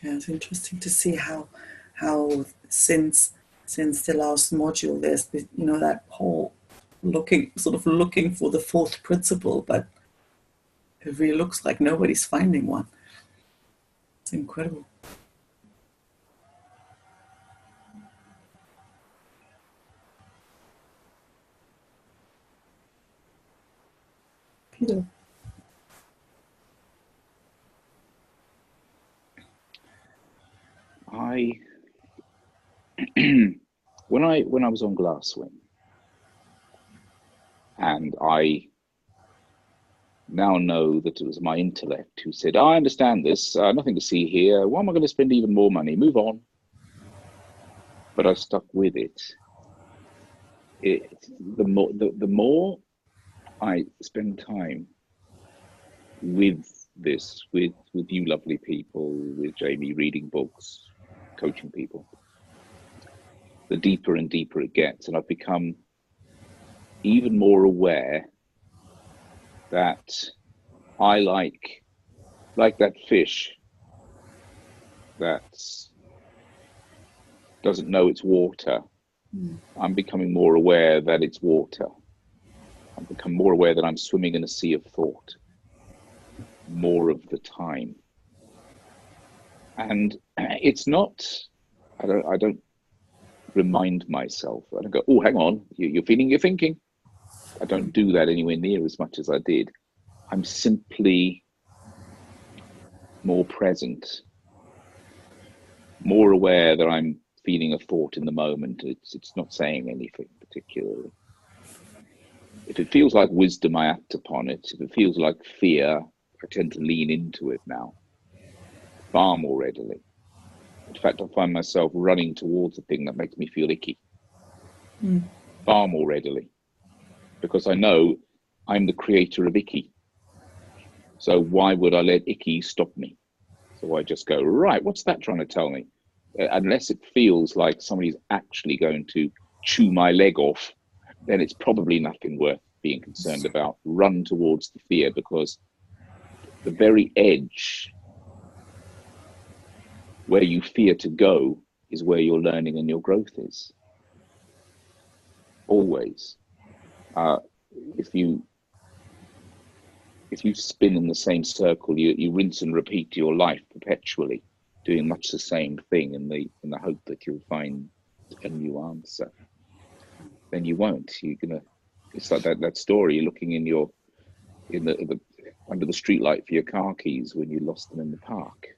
Yeah, it's interesting to see how since the last module, there's been, you know, that whole looking for the fourth principle, but it really looks like nobody's finding one. It's incredible. Peter. When I was on Glasswing, and I now know that it was my intellect who said, I understand this, nothing to see here, why am I going to spend even more money, move on. But I stuck with it. The more I spend time with this, with you lovely people, with Jamie, reading books, coaching people, the deeper and deeper it gets. And I've become even more aware that I like that fish that doesn't know it's water. I'm becoming more aware that it's water. I've become more aware that I'm swimming in a sea of thought more of the time. And it's not, I don't remind myself. I don't go, oh, hang on, you're feeling, you're thinking. I don't do that anywhere near as much as I did. I'm simply more present, more aware that I'm feeling a thought in the moment. It's not saying anything particularly. If it feels like wisdom, I act upon it. If it feels like fear, I tend to lean into it now far more readily. In fact, I find myself running towards a thing that makes me feel icky far more readily, because I know I'm the creator of icky. So why would I let icky stop me? So I just go, right, what's that trying to tell me? Unless it feels like somebody's actually going to chew my leg off, then it's probably nothing worth being concerned about. Run towards the fear, because the very edge where you fear to go is where your learning and your growth is. Always. If you spin in the same circle, you rinse and repeat your life perpetually, doing much the same thing in the hope that you'll find a new answer, then you won't. It's like that story. You're looking under the streetlight for your car keys when you lost them in the park.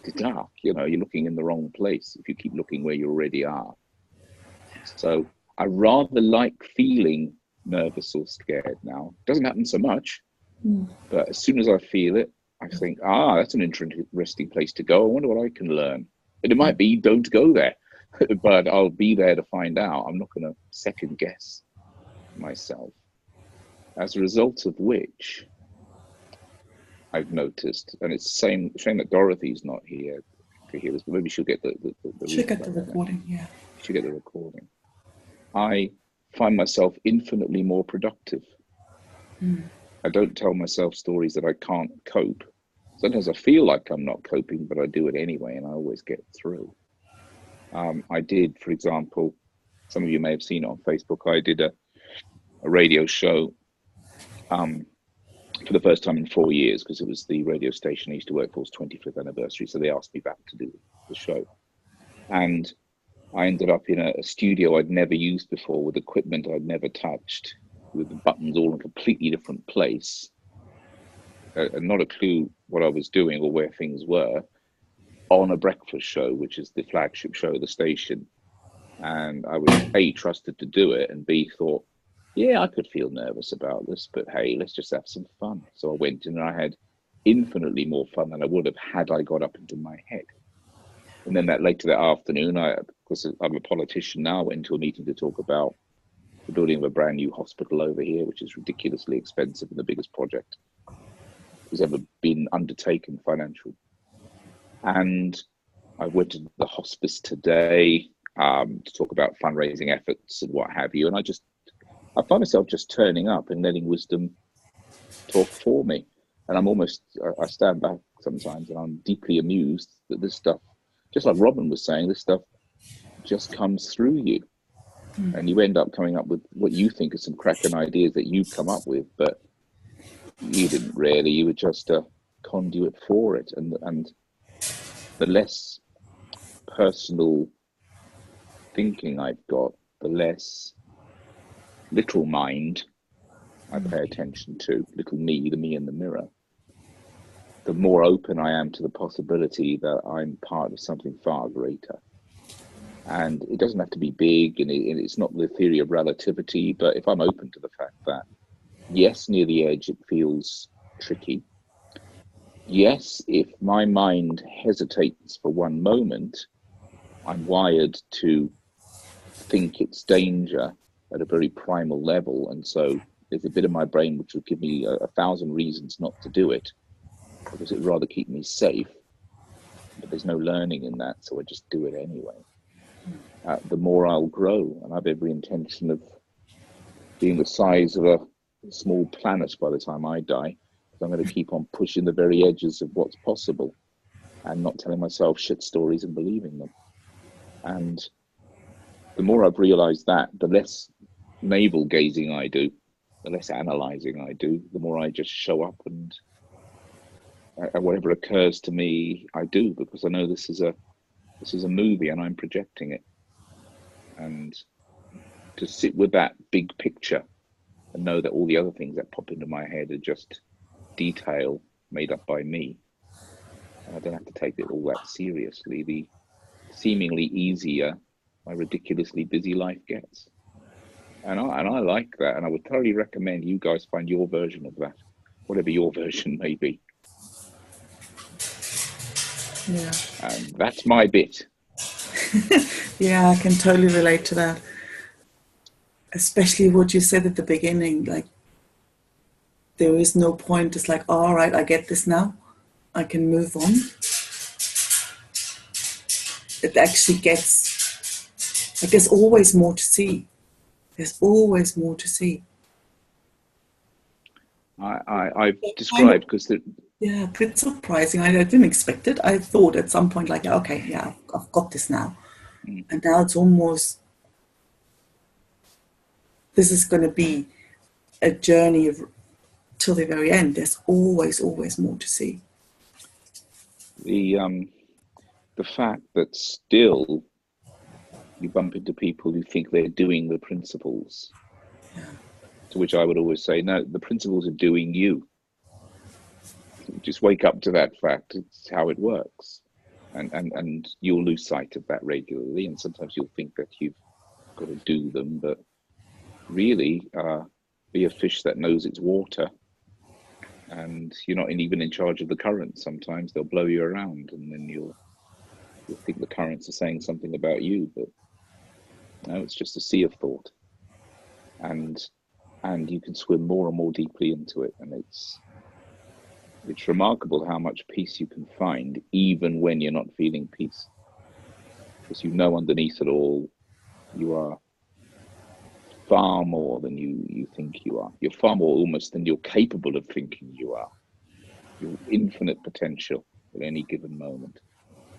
It's dark, you're looking in the wrong place if you keep looking where you already are. So I rather like feeling nervous or scared now. It doesn't happen so much, but as soon as I feel it, I think, that's an interesting place to go. I wonder what I can learn. And it might be, don't go there, but I'll be there to find out. I'm not going to second guess myself. As a result of which, I've noticed, and it's the same shame that Dorothy's not here to hear this, but maybe she'll get the she'll get the recording, yeah. She'll get the recording. I find myself infinitely more productive. I don't tell myself stories that I can't cope. Sometimes I feel like I'm not coping, but I do it anyway, and I always get through. I did, for example, some of you may have seen it on Facebook, I did a radio show for the first time in 4 years, because it was the radio station I used to work for's 25th anniversary, so they asked me back to do the show. And I ended up in a studio I'd never used before, with equipment I'd never touched, with the buttons all in a completely different place, and not a clue what I was doing or where things were, on a breakfast show, which is the flagship show of the station. And I was A, trusted to do it, and B, thought, yeah, I could feel nervous about this, but hey, let's just have some fun. So I went in and I had infinitely more fun than I would have had I got up into my head. And then later that afternoon, because I'm a politician now, I went into a meeting to talk about the building of a brand new hospital over here, which is ridiculously expensive and the biggest project has ever been undertaken, financial. And I went to the hospice today to talk about fundraising efforts and what have you. And I find myself just turning up and letting wisdom talk for me. And I stand back sometimes and I'm deeply amused that this stuff, just like Robin was saying, this stuff just comes through you. And you end up coming up with what you think are some cracking ideas that you've come up with, but you didn't really, you were just a conduit for it. And the less personal thinking I've got, the less little mind I pay attention to, little me, the me in the mirror, the more open I am to the possibility that I'm part of something far greater. And it doesn't have to be big, and it's not the theory of relativity, but if I'm open to the fact that, yes, near the edge it feels tricky. Yes, if my mind hesitates for one moment, I'm wired to think it's danger at a very primal level, and so there's a bit of my brain which will give me 1,000 reasons not to do it, because it'd rather keep me safe, but there's no learning in that, so I just do it anyway. The more I'll grow, and I have every intention of being the size of a small planet by the time I die, because I'm going to keep on pushing the very edges of what's possible and not telling myself shit stories and believing them. And the more I've realized that, the less navel gazing I do, the less analyzing I do, the more I just show up and whatever occurs to me, I do, because I know this is a movie and I'm projecting it. And to sit with that big picture and know that all the other things that pop into my head are just detail made up by me, and I don't have to take it all that seriously, the seemingly easier my ridiculously busy life gets. And I like that, and I would thoroughly recommend you guys find your version of that, whatever your version may be. Yeah. And that's my bit. Yeah, I can totally relate to that. Especially what you said at the beginning, like, there is no point. It's like, all right, I get this now. I can move on. It actually gets, like, there's always more to see. There's always more to see. I've described because yeah, pretty surprising. I didn't expect it. I thought at some point, like, okay, yeah, I've got this now. And now it's almost, this is going to be a journey till the very end. There's always more to see. The fact that still you bump into people who think they're doing the principles, to which I would always say, no, the principles are doing you. Just wake up to that fact. It's how it works. And you'll lose sight of that regularly, and sometimes you'll think that you've got to do them, but really be a fish that knows its water, and you're not even in charge of the current. Sometimes they'll blow you around, and then you'll think the currents are saying something about you, but no, it's just a sea of thought, and you can swim more and more deeply into it, and it's remarkable how much peace you can find even when you're not feeling peace, because you know underneath it all you are far more than you think you are. You're far more almost than you're capable of thinking you are. Your infinite potential at any given moment,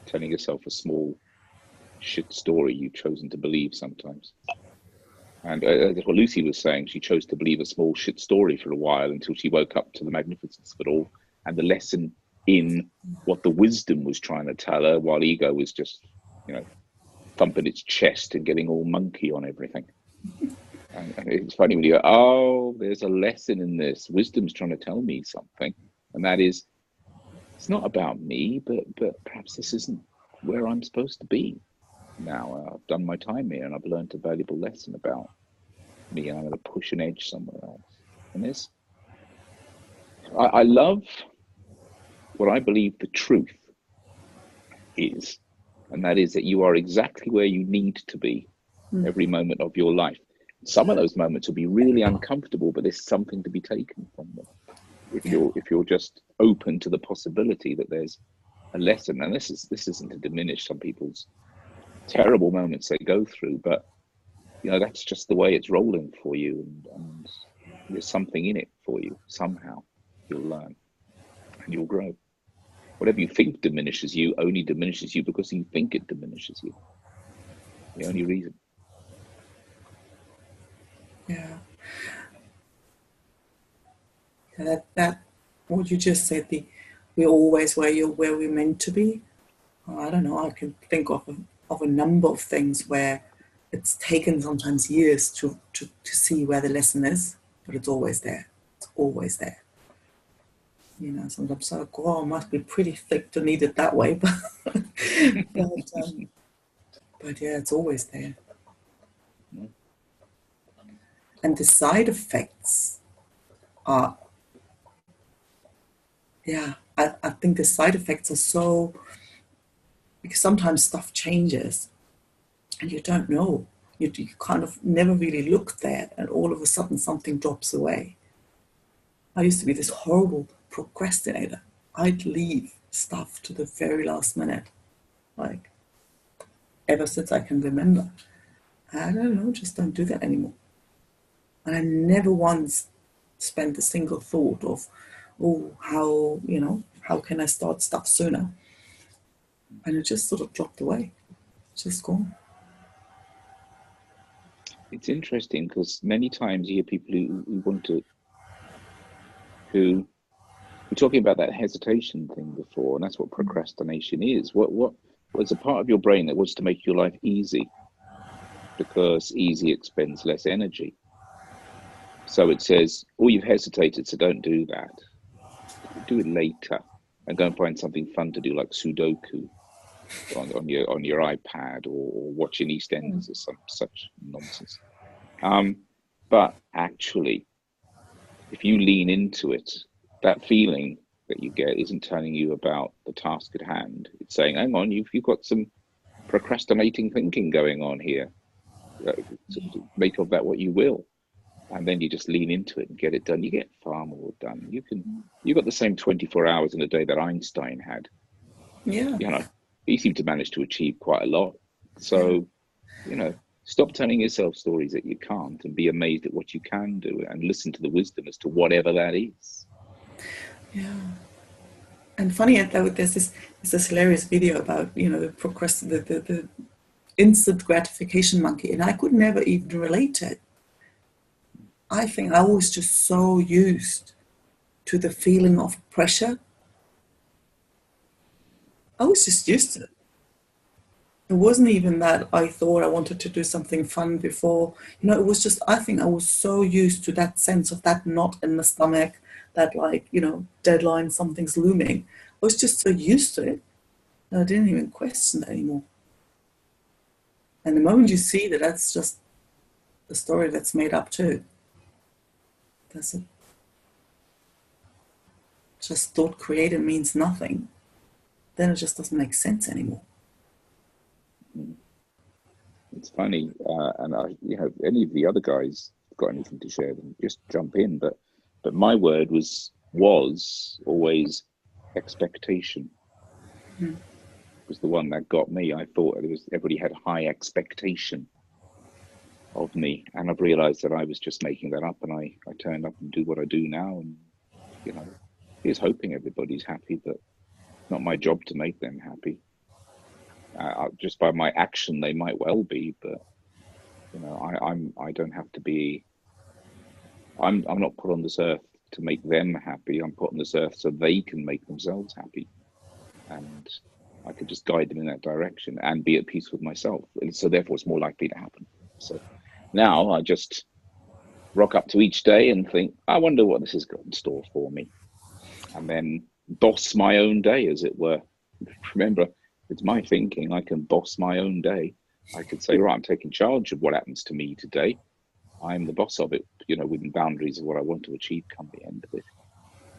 telling yourself a small shit story you've chosen to believe sometimes. And that's what Lucy was saying. She chose to believe a small shit story for a while until she woke up to the magnificence of it all and the lesson in what the wisdom was trying to tell her, while ego was just, thumping its chest and getting all monkey on everything. And it's funny when you go, oh, there's a lesson in this. Wisdom's trying to tell me something. And that is, it's not about me, but perhaps this isn't where I'm supposed to be now. I've done my time here and I've learned a valuable lesson about me, and I'm going to push an edge somewhere else. And this, I love what I believe the truth is, and that is that you are exactly where you need to be every moment of your life. Some of those moments will be really uncomfortable, but there's something to be taken from them if you're just open to the possibility that there's a lesson. And this isn't to diminish some people's terrible moments they go through, but that's just the way it's rolling for you, and there's something in it for you. Somehow you'll learn and you'll grow. Whatever you think diminishes you only diminishes you because you think it diminishes you. The only reason. Yeah. That what you just said, we're always where we're meant to be. I don't know, I can think of a number of things where it's taken sometimes years to see where the lesson is, but it's always there. It's always there. Sometimes I go, oh, it must be pretty thick to need it that way, but yeah, it's always there. And the side effects are, I think the side effects are so, because sometimes stuff changes and you don't know. You kind of never really look there, and all of a sudden something drops away. I used to be this horrible procrastinator. I'd leave stuff to the very last minute, like ever since I can remember. I don't know, just don't do that anymore. And I never once spent a single thought of, how can I start stuff sooner? And it just sort of dropped away. It's just gone. It's interesting because many times you hear people who we're talking about that hesitation thing before, and that's what procrastination is. What was a part of your brain that wants to make your life easy, because easy expends less energy. So it says, oh, you've hesitated, so don't do that. Do it later, and go and find something fun to do, like Sudoku on your iPad, or watching EastEnders or some such nonsense. But actually, if you lean into it, that feeling that you get isn't telling you about the task at hand. It's saying, hang on, you've got some procrastinating thinking going on here. Make of that what you will. And then you just lean into it and get it done. You get far more done. You've got the same 24 hours in a day that Einstein had. Yeah. You know, he seemed to manage to achieve quite a lot. So, you know, stop telling yourself stories that you can't, and be amazed at what you can do, and listen to the wisdom as to whatever that is. Yeah. And funny, there's this hilarious video about, you know, the instant gratification monkey, and I could never even relate to it. I think I was just so used to the feeling of pressure. I was just used to it. It wasn't even that I thought I wanted to do something fun before. You know, it was just, I think I was so used to that sense of that knot in the stomach, that, like, you know, deadline, something's looming. I was just so used to it that I didn't even question it anymore. And the moment you see that that's just the story that's made up too, that's it. Just thought created means nothing, then it just doesn't make sense anymore. It's funny, and you know, any of the other guys got anything to share, then just jump in. But my word was always expectation. Was the one that got me. I thought everybody had high expectation of me, and I've realized that I was just making that up, and I turned up and do what I do now, and, you know, here's hoping everybody's happy, but it's not my job to make them happy. Just by my action, they might well be, but, you know, I don't have to be. I'm not put on this earth to make them happy. I'm put on this earth so they can make themselves happy, and I could just guide them in that direction and be at peace with myself. And so therefore, it's more likely to happen. So now I just rock up to each day and think, I wonder what this has got in store for me, and then boss my own day, as it were. Remember, it's my thinking. I can boss my own day. I could say, right, I'm taking charge of what happens to me today. I'm the boss of it, you know, within boundaries of what I want to achieve come the end of it.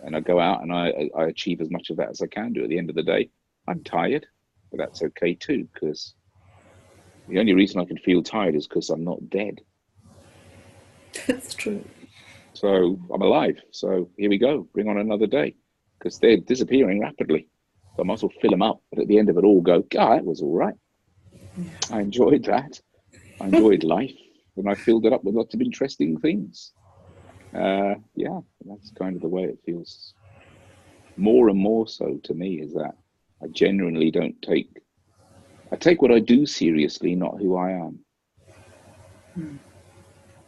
And I go out and I achieve as much of that as I can do. At the end of the day, I'm tired, but that's okay too, because the only reason I can feel tired is because I'm not dead. That's true. So I'm alive. So here we go. Bring on another day, because they're disappearing rapidly. So I might as well fill them up. But at the end of it all, go, God, that was all right. I enjoyed that. I enjoyed life. And I filled it up with lots of interesting things. Yeah, that's kind of the way it feels. More and more so to me is that I genuinely I take what I do seriously, not who I am.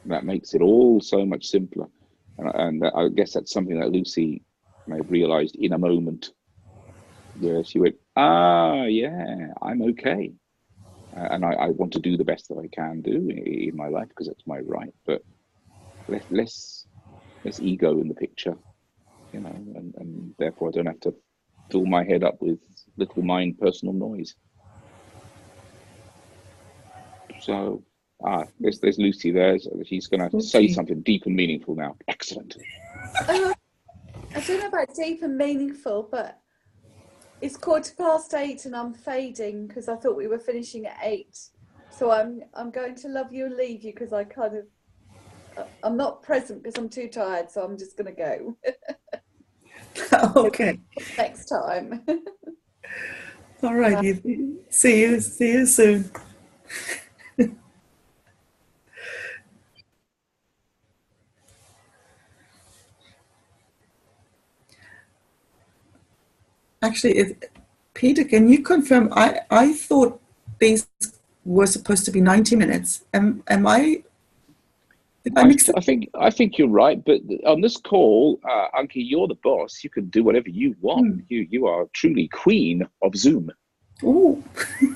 That makes it all so much simpler. And I guess that's something that Lucy may have realized in a moment, where she went, yeah, I'm okay. And I want to do the best that I can do in my life, because it's my right. But less ego in the picture, you know, and therefore I don't have to fill my head up with little mind personal noise. So, there's Lucy there. She's going to say something deep and meaningful now. Excellent. I don't know about deep and meaningful, but it's 8:15 and I'm fading because I thought we were finishing at 8. So I'm going to love you and leave you, because I'm not present because I'm too tired. So I'm just going to go. Okay. Next time. All right. See you soon. Actually, Peter, can you confirm? I thought these were supposed to be 90 minutes. Am I? I think you're right. But on this call, Anki, you're the boss. You can do whatever you want. You are truly queen of Zoom. Ooh. You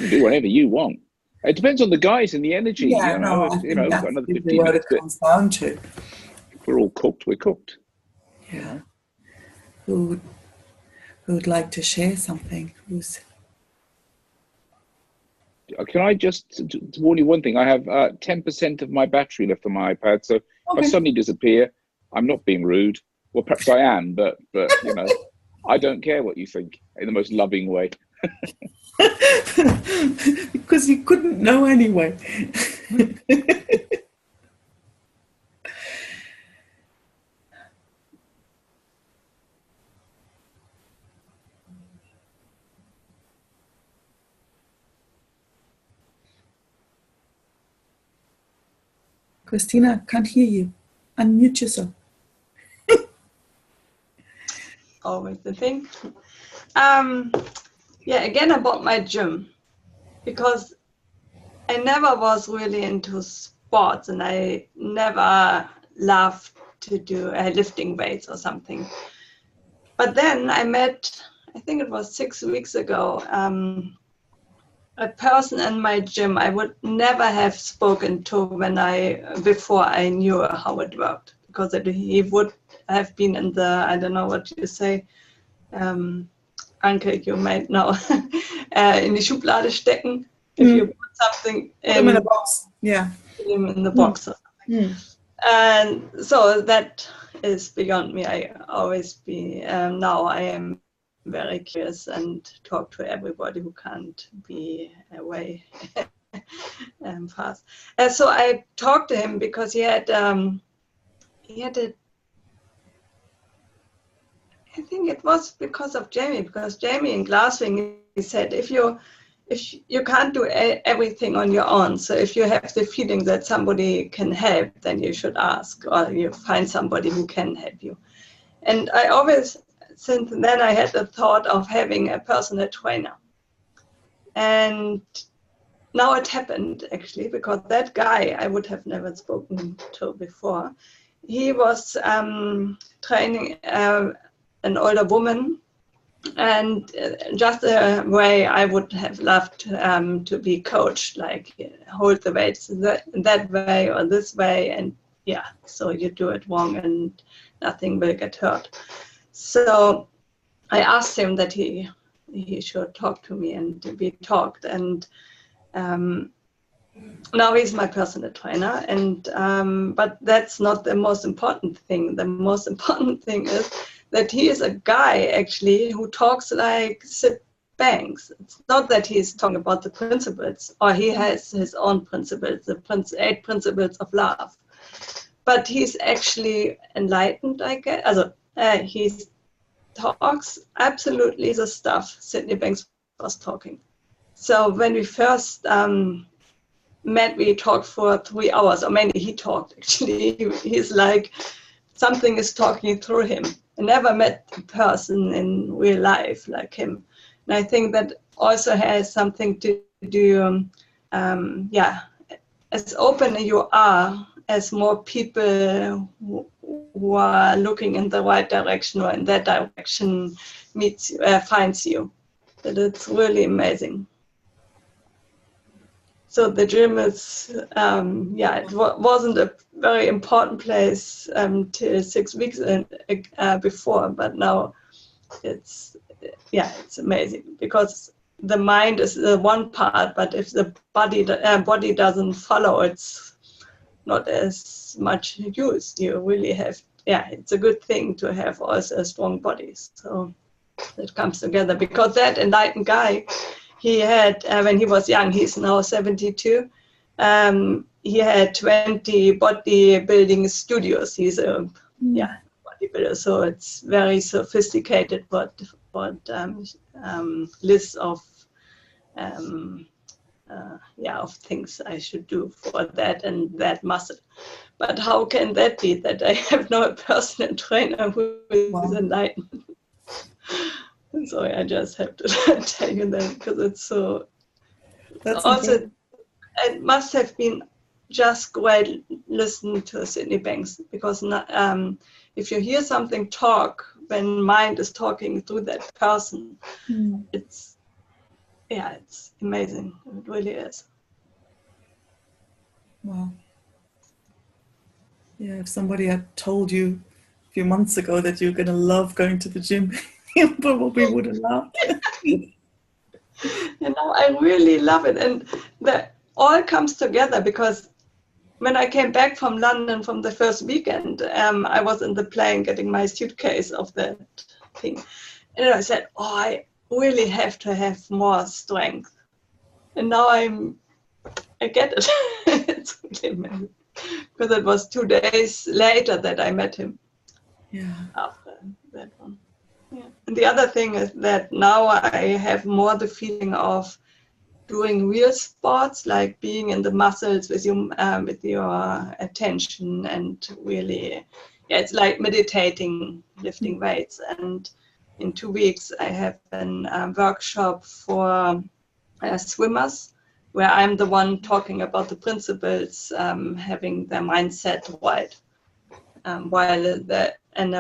can do whatever you want. It depends on the guys and the energy. Yeah, Got another 15 what minutes. It comes down to. If we're all cooked, we're cooked. Yeah. Who would like to share something? Can I just warn you one thing? I have 10% of my battery left on my iPad, so if I suddenly disappear, I'm not being rude. Well, perhaps I am, but you know, I don't care what you think in the most loving way. Because you couldn't know anyway. Christina, can't hear you. Unmute yourself. Always the thing. Yeah, again about my gym, because I never was really into sports, and I never loved to do lifting weights or something. But then I met, I think it was 6 weeks ago, a person in my gym I would never have spoken to before I knew how it worked, because he would have been in the, I don't know what you say, Anke, you might know, in die Schublade stecken. If you put something in a box, yeah, in the box. And so that is beyond me. I always be, now I am very curious and talk to everybody who can't be away fast. So I talked to him because he had I think it was because of Jamie, because Jamie in Glasswing, he said, if you can't do everything on your own, so if you have the feeling that somebody can help, then you should ask, or you find somebody who can help you. And I always, since then, I had the thought of having a personal trainer. And now it happened, actually, because that guy I would have never spoken to before, he was training an older woman, and just the way I would have loved to be coached, like hold the weights that way or this way, and yeah, so you do it wrong and nothing will get hurt. So I asked him that he should talk to me, and we talked, and now he's my personal trainer, and but that's not the most important thing. The most important thing is that he is a guy actually who talks like Sid Banks. It's not that he's talking about the principles, or he has his own principles, the 8 principles of love, but he's actually enlightened, I guess. Also, he talks absolutely the stuff Sydney Banks was talking. So when we first met, we talked for 3 hours, or mainly he talked actually. He's like, something is talking through him. I never met a person in real life like him. And I think that also has something to do, as open you are, as more people who are looking in the right direction or in that direction finds you. That it's really amazing. So the gym is, it wasn't a very important place till 6 weeks before, but now it's amazing, because the mind is the one part, but if the body doesn't follow, it's not as much use. You really have, it's a good thing to have also a strong body. So it comes together, because that enlightened guy, he had, when he was young, he's now 72, he had 20 bodybuilding studios. He's a bodybuilder, so it's very sophisticated what list of things I should do for that and that muscle. But how can that be that I have no personal trainer who is enlightened? Sorry, I just have to tell you that, because it's so. That's also important. It must have been just great listening to Sydney Banks, because if you hear something talk when mind is talking through that person, it's amazing. It really is. Wow. Yeah, if somebody had told you a few months ago that you're going to love going to the gym, you probably would have laughed. I really love it, and that all comes together, because when I came back from London from the first weekend, I was in the plane getting my suitcase of that thing. And I said, oh, I really have to have more strength. And now I get it. It's really amazing. Because it was 2 days later that I met him. Yeah. After that one. Yeah. And the other thing is that now I have more the feeling of doing real sports, like being in the muscles with your attention, and really, yeah, it's like meditating, lifting weights. And in 2 weeks, I have a workshop for swimmers, where I'm the one talking about the principles, having their mindset right, while an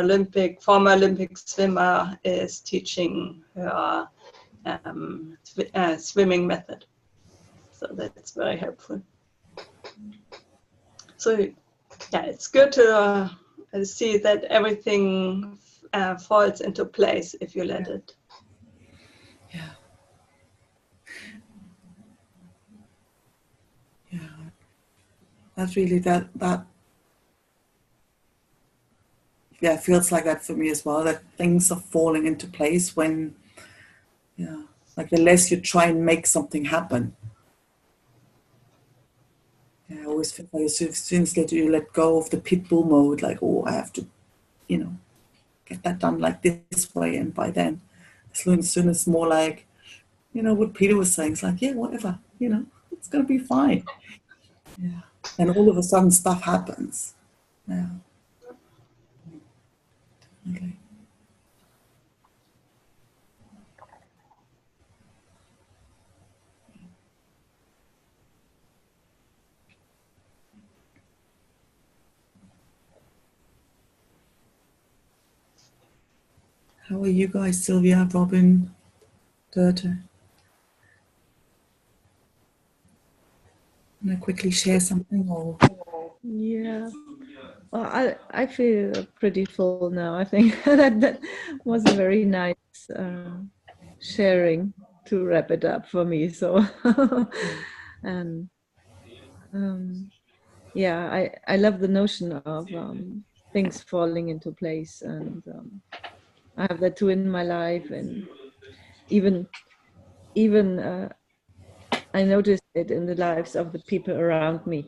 former Olympic swimmer is teaching her swimming method. So that's very helpful. So yeah, it's good to see that everything falls into place if you let it. Yeah. Yeah. That's really that yeah, it feels like that for me as well, that things are falling into place when, yeah, like the less you try and make something happen. Yeah, I always feel like as soon as you let go of the pit bull mode, like, oh, I have to, get that done like this way, and by then, as soon as more like, what Peter was saying, it's like, yeah, whatever, it's going to be fine. Yeah. And all of a sudden stuff happens. Yeah. Okay. How are you guys, Sylvia, Robin, Dörte? Can I quickly share something? Or? Yeah. Well, I feel pretty full now. I think that was a very nice sharing to wrap it up for me. So, and yeah, I love the notion of things falling into place, and I have that too in my life, and even I noticed it in the lives of the people around me.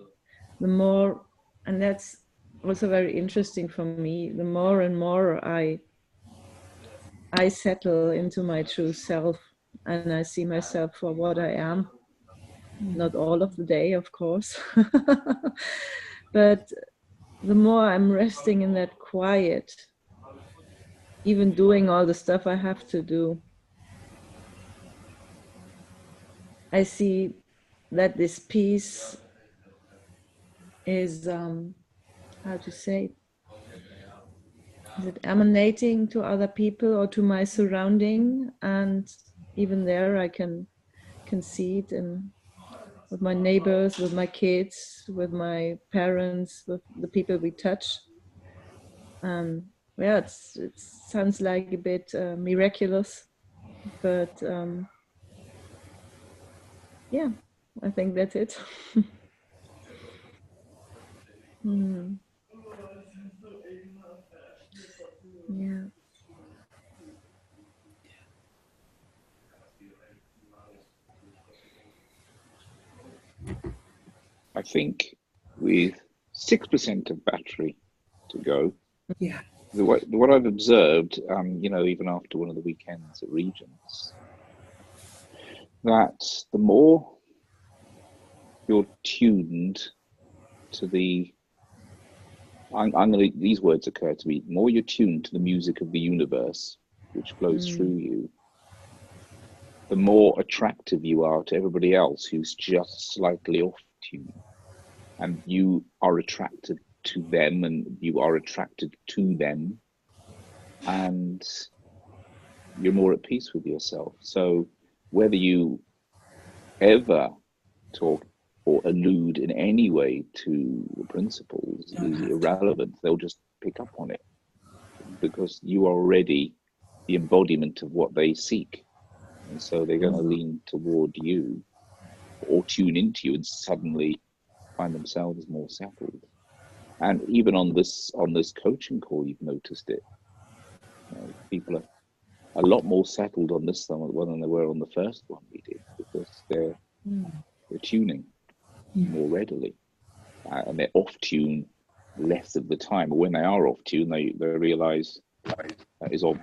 The more, and that's also very interesting for me, the more and more I settle into my true self, and I see myself for what I am. Not all of the day, of course, but the more I'm resting in that quiet, even doing all the stuff I have to do, I see that this peace is, how to say, is it emanating to other people or to my surrounding? And even there, I can see it with my neighbors, with my kids, with my parents, with the people we touch. Yeah, it sounds like a bit miraculous, but yeah, I think that's it. Yeah. I think with 6% of battery to go, yeah, what I've observed, even after one of the weekends at Regents, that the more you're tuned to these words occur to me, the more you're tuned to the music of the universe, which flows through you, the more attractive you are to everybody else who's just slightly off tune. And you are attracted to them, and you are attracted to them, and you're more at peace with yourself. So whether you ever talk or allude in any way to the principles is irrelevant. They'll just pick up on it because you are already the embodiment of what they seek. And so they're going to lean toward you or tune into you and suddenly find themselves more settled. And even on this coaching call, you've noticed it. People are a lot more settled on this one than they were on the first one we did, because they're tuning more readily, and they're off tune less of the time. But when they are off tune, they realise that is of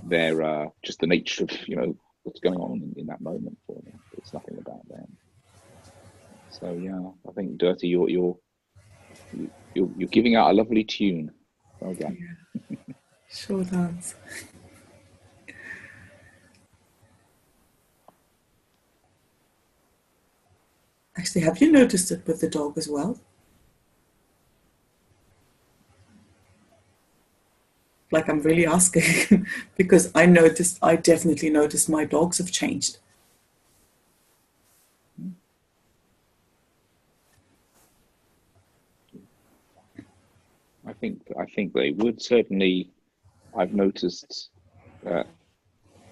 their just the nature of what's going on in that moment for them. It's nothing about them. So yeah, I think Dirty, you're giving out a lovely tune. Well done. Yeah. Sure does. Actually, have you noticed it with the dog as well? Like, I'm really asking because I definitely noticed my dogs have changed. I think they would. Certainly, I've noticed that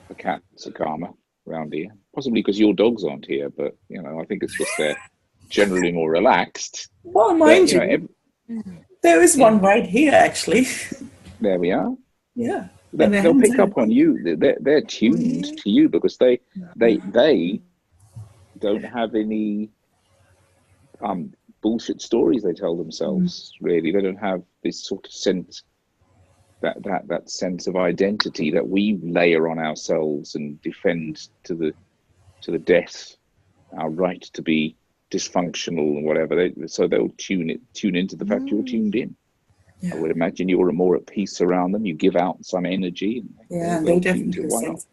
the cats are calmer around here, possibly because your dogs aren't here, but I think it's just they're generally more relaxed. Well, mind you, there is one right here, actually. There we are. Yeah. They'll pick up on you. They're tuned to you because they don't have any bullshit stories they tell themselves. Really, they don't have this sort of sense, that sense of identity that we layer on ourselves and defend to the death, our right to be dysfunctional and whatever. So they'll tune into the fact you're tuned in. Yeah. I would imagine you're more at peace around them. You give out some energy. And they definitely sense.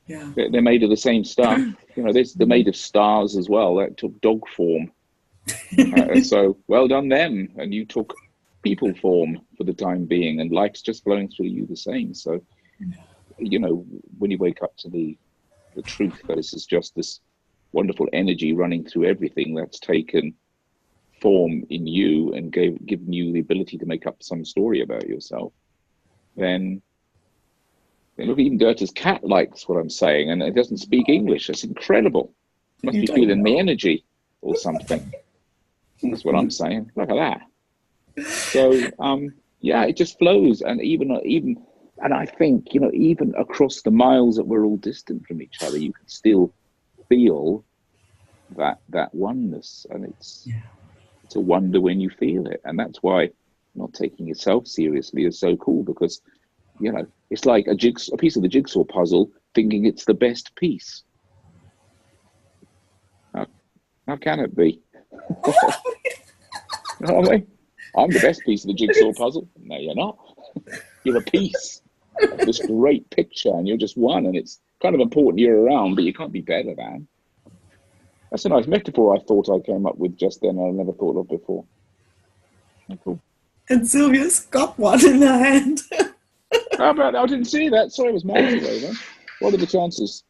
Yeah, they're made of the same stuff. They're made of stars as well. That took dog form. So well done them, and you took people form for the time being, and life's just flowing through you the same. So when you wake up to the truth that this is just this wonderful energy running through everything that's taken form in you and given you the ability to make up some story about yourself, then look, even Goethe's cat likes what I'm saying, and it doesn't speak English. It's incredible. It must be feeling the energy or something. That's what I'm saying. Look at that. So it just flows, and even and I think even across the miles that we're all distant from each other, you can still feel that oneness, and it's a wonder when you feel it. And that's why not taking yourself seriously is so cool, because it's like a piece of the jigsaw puzzle thinking it's the best piece. How can it be? You know what I mean? I'm the best piece of the jigsaw puzzle. No, you're not. You're a piece of this great picture, and you're just one, and it's kind of important you're around, but you can't be better than. That's a nice metaphor I thought I came up with just then. I never thought of before. Oh, cool. And Sylvia's got one in her hand. How about, I didn't see that. Sorry, it was miles away then. What are the chances?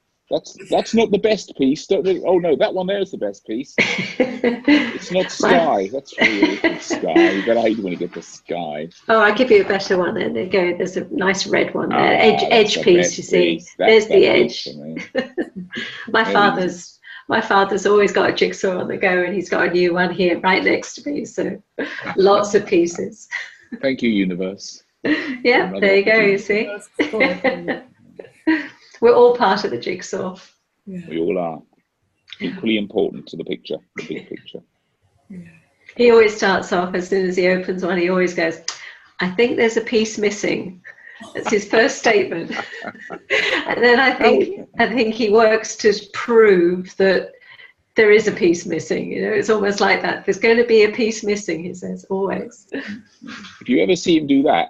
That's not the best piece. Oh no, that one there is the best piece. It's not sky. That's really sky. But I hate when you get the sky. Oh, I'll give you a better one then. There you go. There's a nice red one there. Edge piece, you see. There's the edge. My father's always got a jigsaw on the go, and he's got a new one here right next to me. So lots of pieces. Thank you, universe. Yeah, there you go. You see. We're all part of the jigsaw. Yeah. We all are. Equally important to the picture, the big picture. Yeah. He always starts off, as soon as he opens one, he always goes, I think there's a piece missing. That's his first statement. And then I think he works to prove that there is a piece missing. It's almost like that. There's going to be a piece missing, he says, always. If you ever see him do that,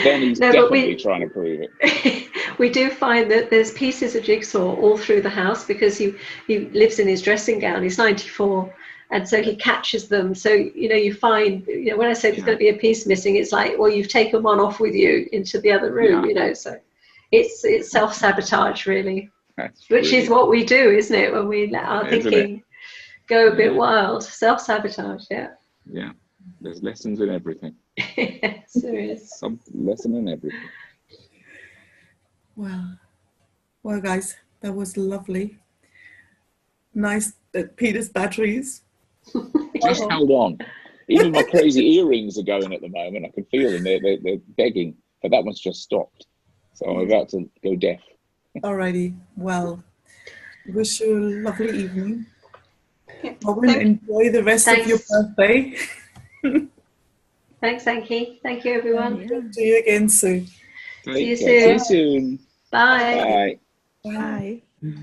then he's definitely trying to prove it. We do find that there's pieces of jigsaw all through the house, because he lives in his dressing gown. He's 94, and so he catches them. So you find, when I say there's going to be a piece missing, it's like, well, you've taken one off with you into the other room. So it's self-sabotage, really. Which is what we do, isn't it, when we let our thinking go a bit wild? Self-sabotage. Yeah, there's lessons in everything. Yes, there is. Some lesson in everything. Well, guys, that was lovely. Nice that Peter's batteries. It just held on. Even my crazy earrings are going at the moment. I can feel them. They're begging, but that one's just stopped. So I'm about to go deaf. Alrighty. Well, wish you a lovely evening. Robin, enjoy the rest of your birthday. Thanks, Anki. Thank you, everyone. See you again soon. See you soon. See you soon. Bye. Bye. Bye.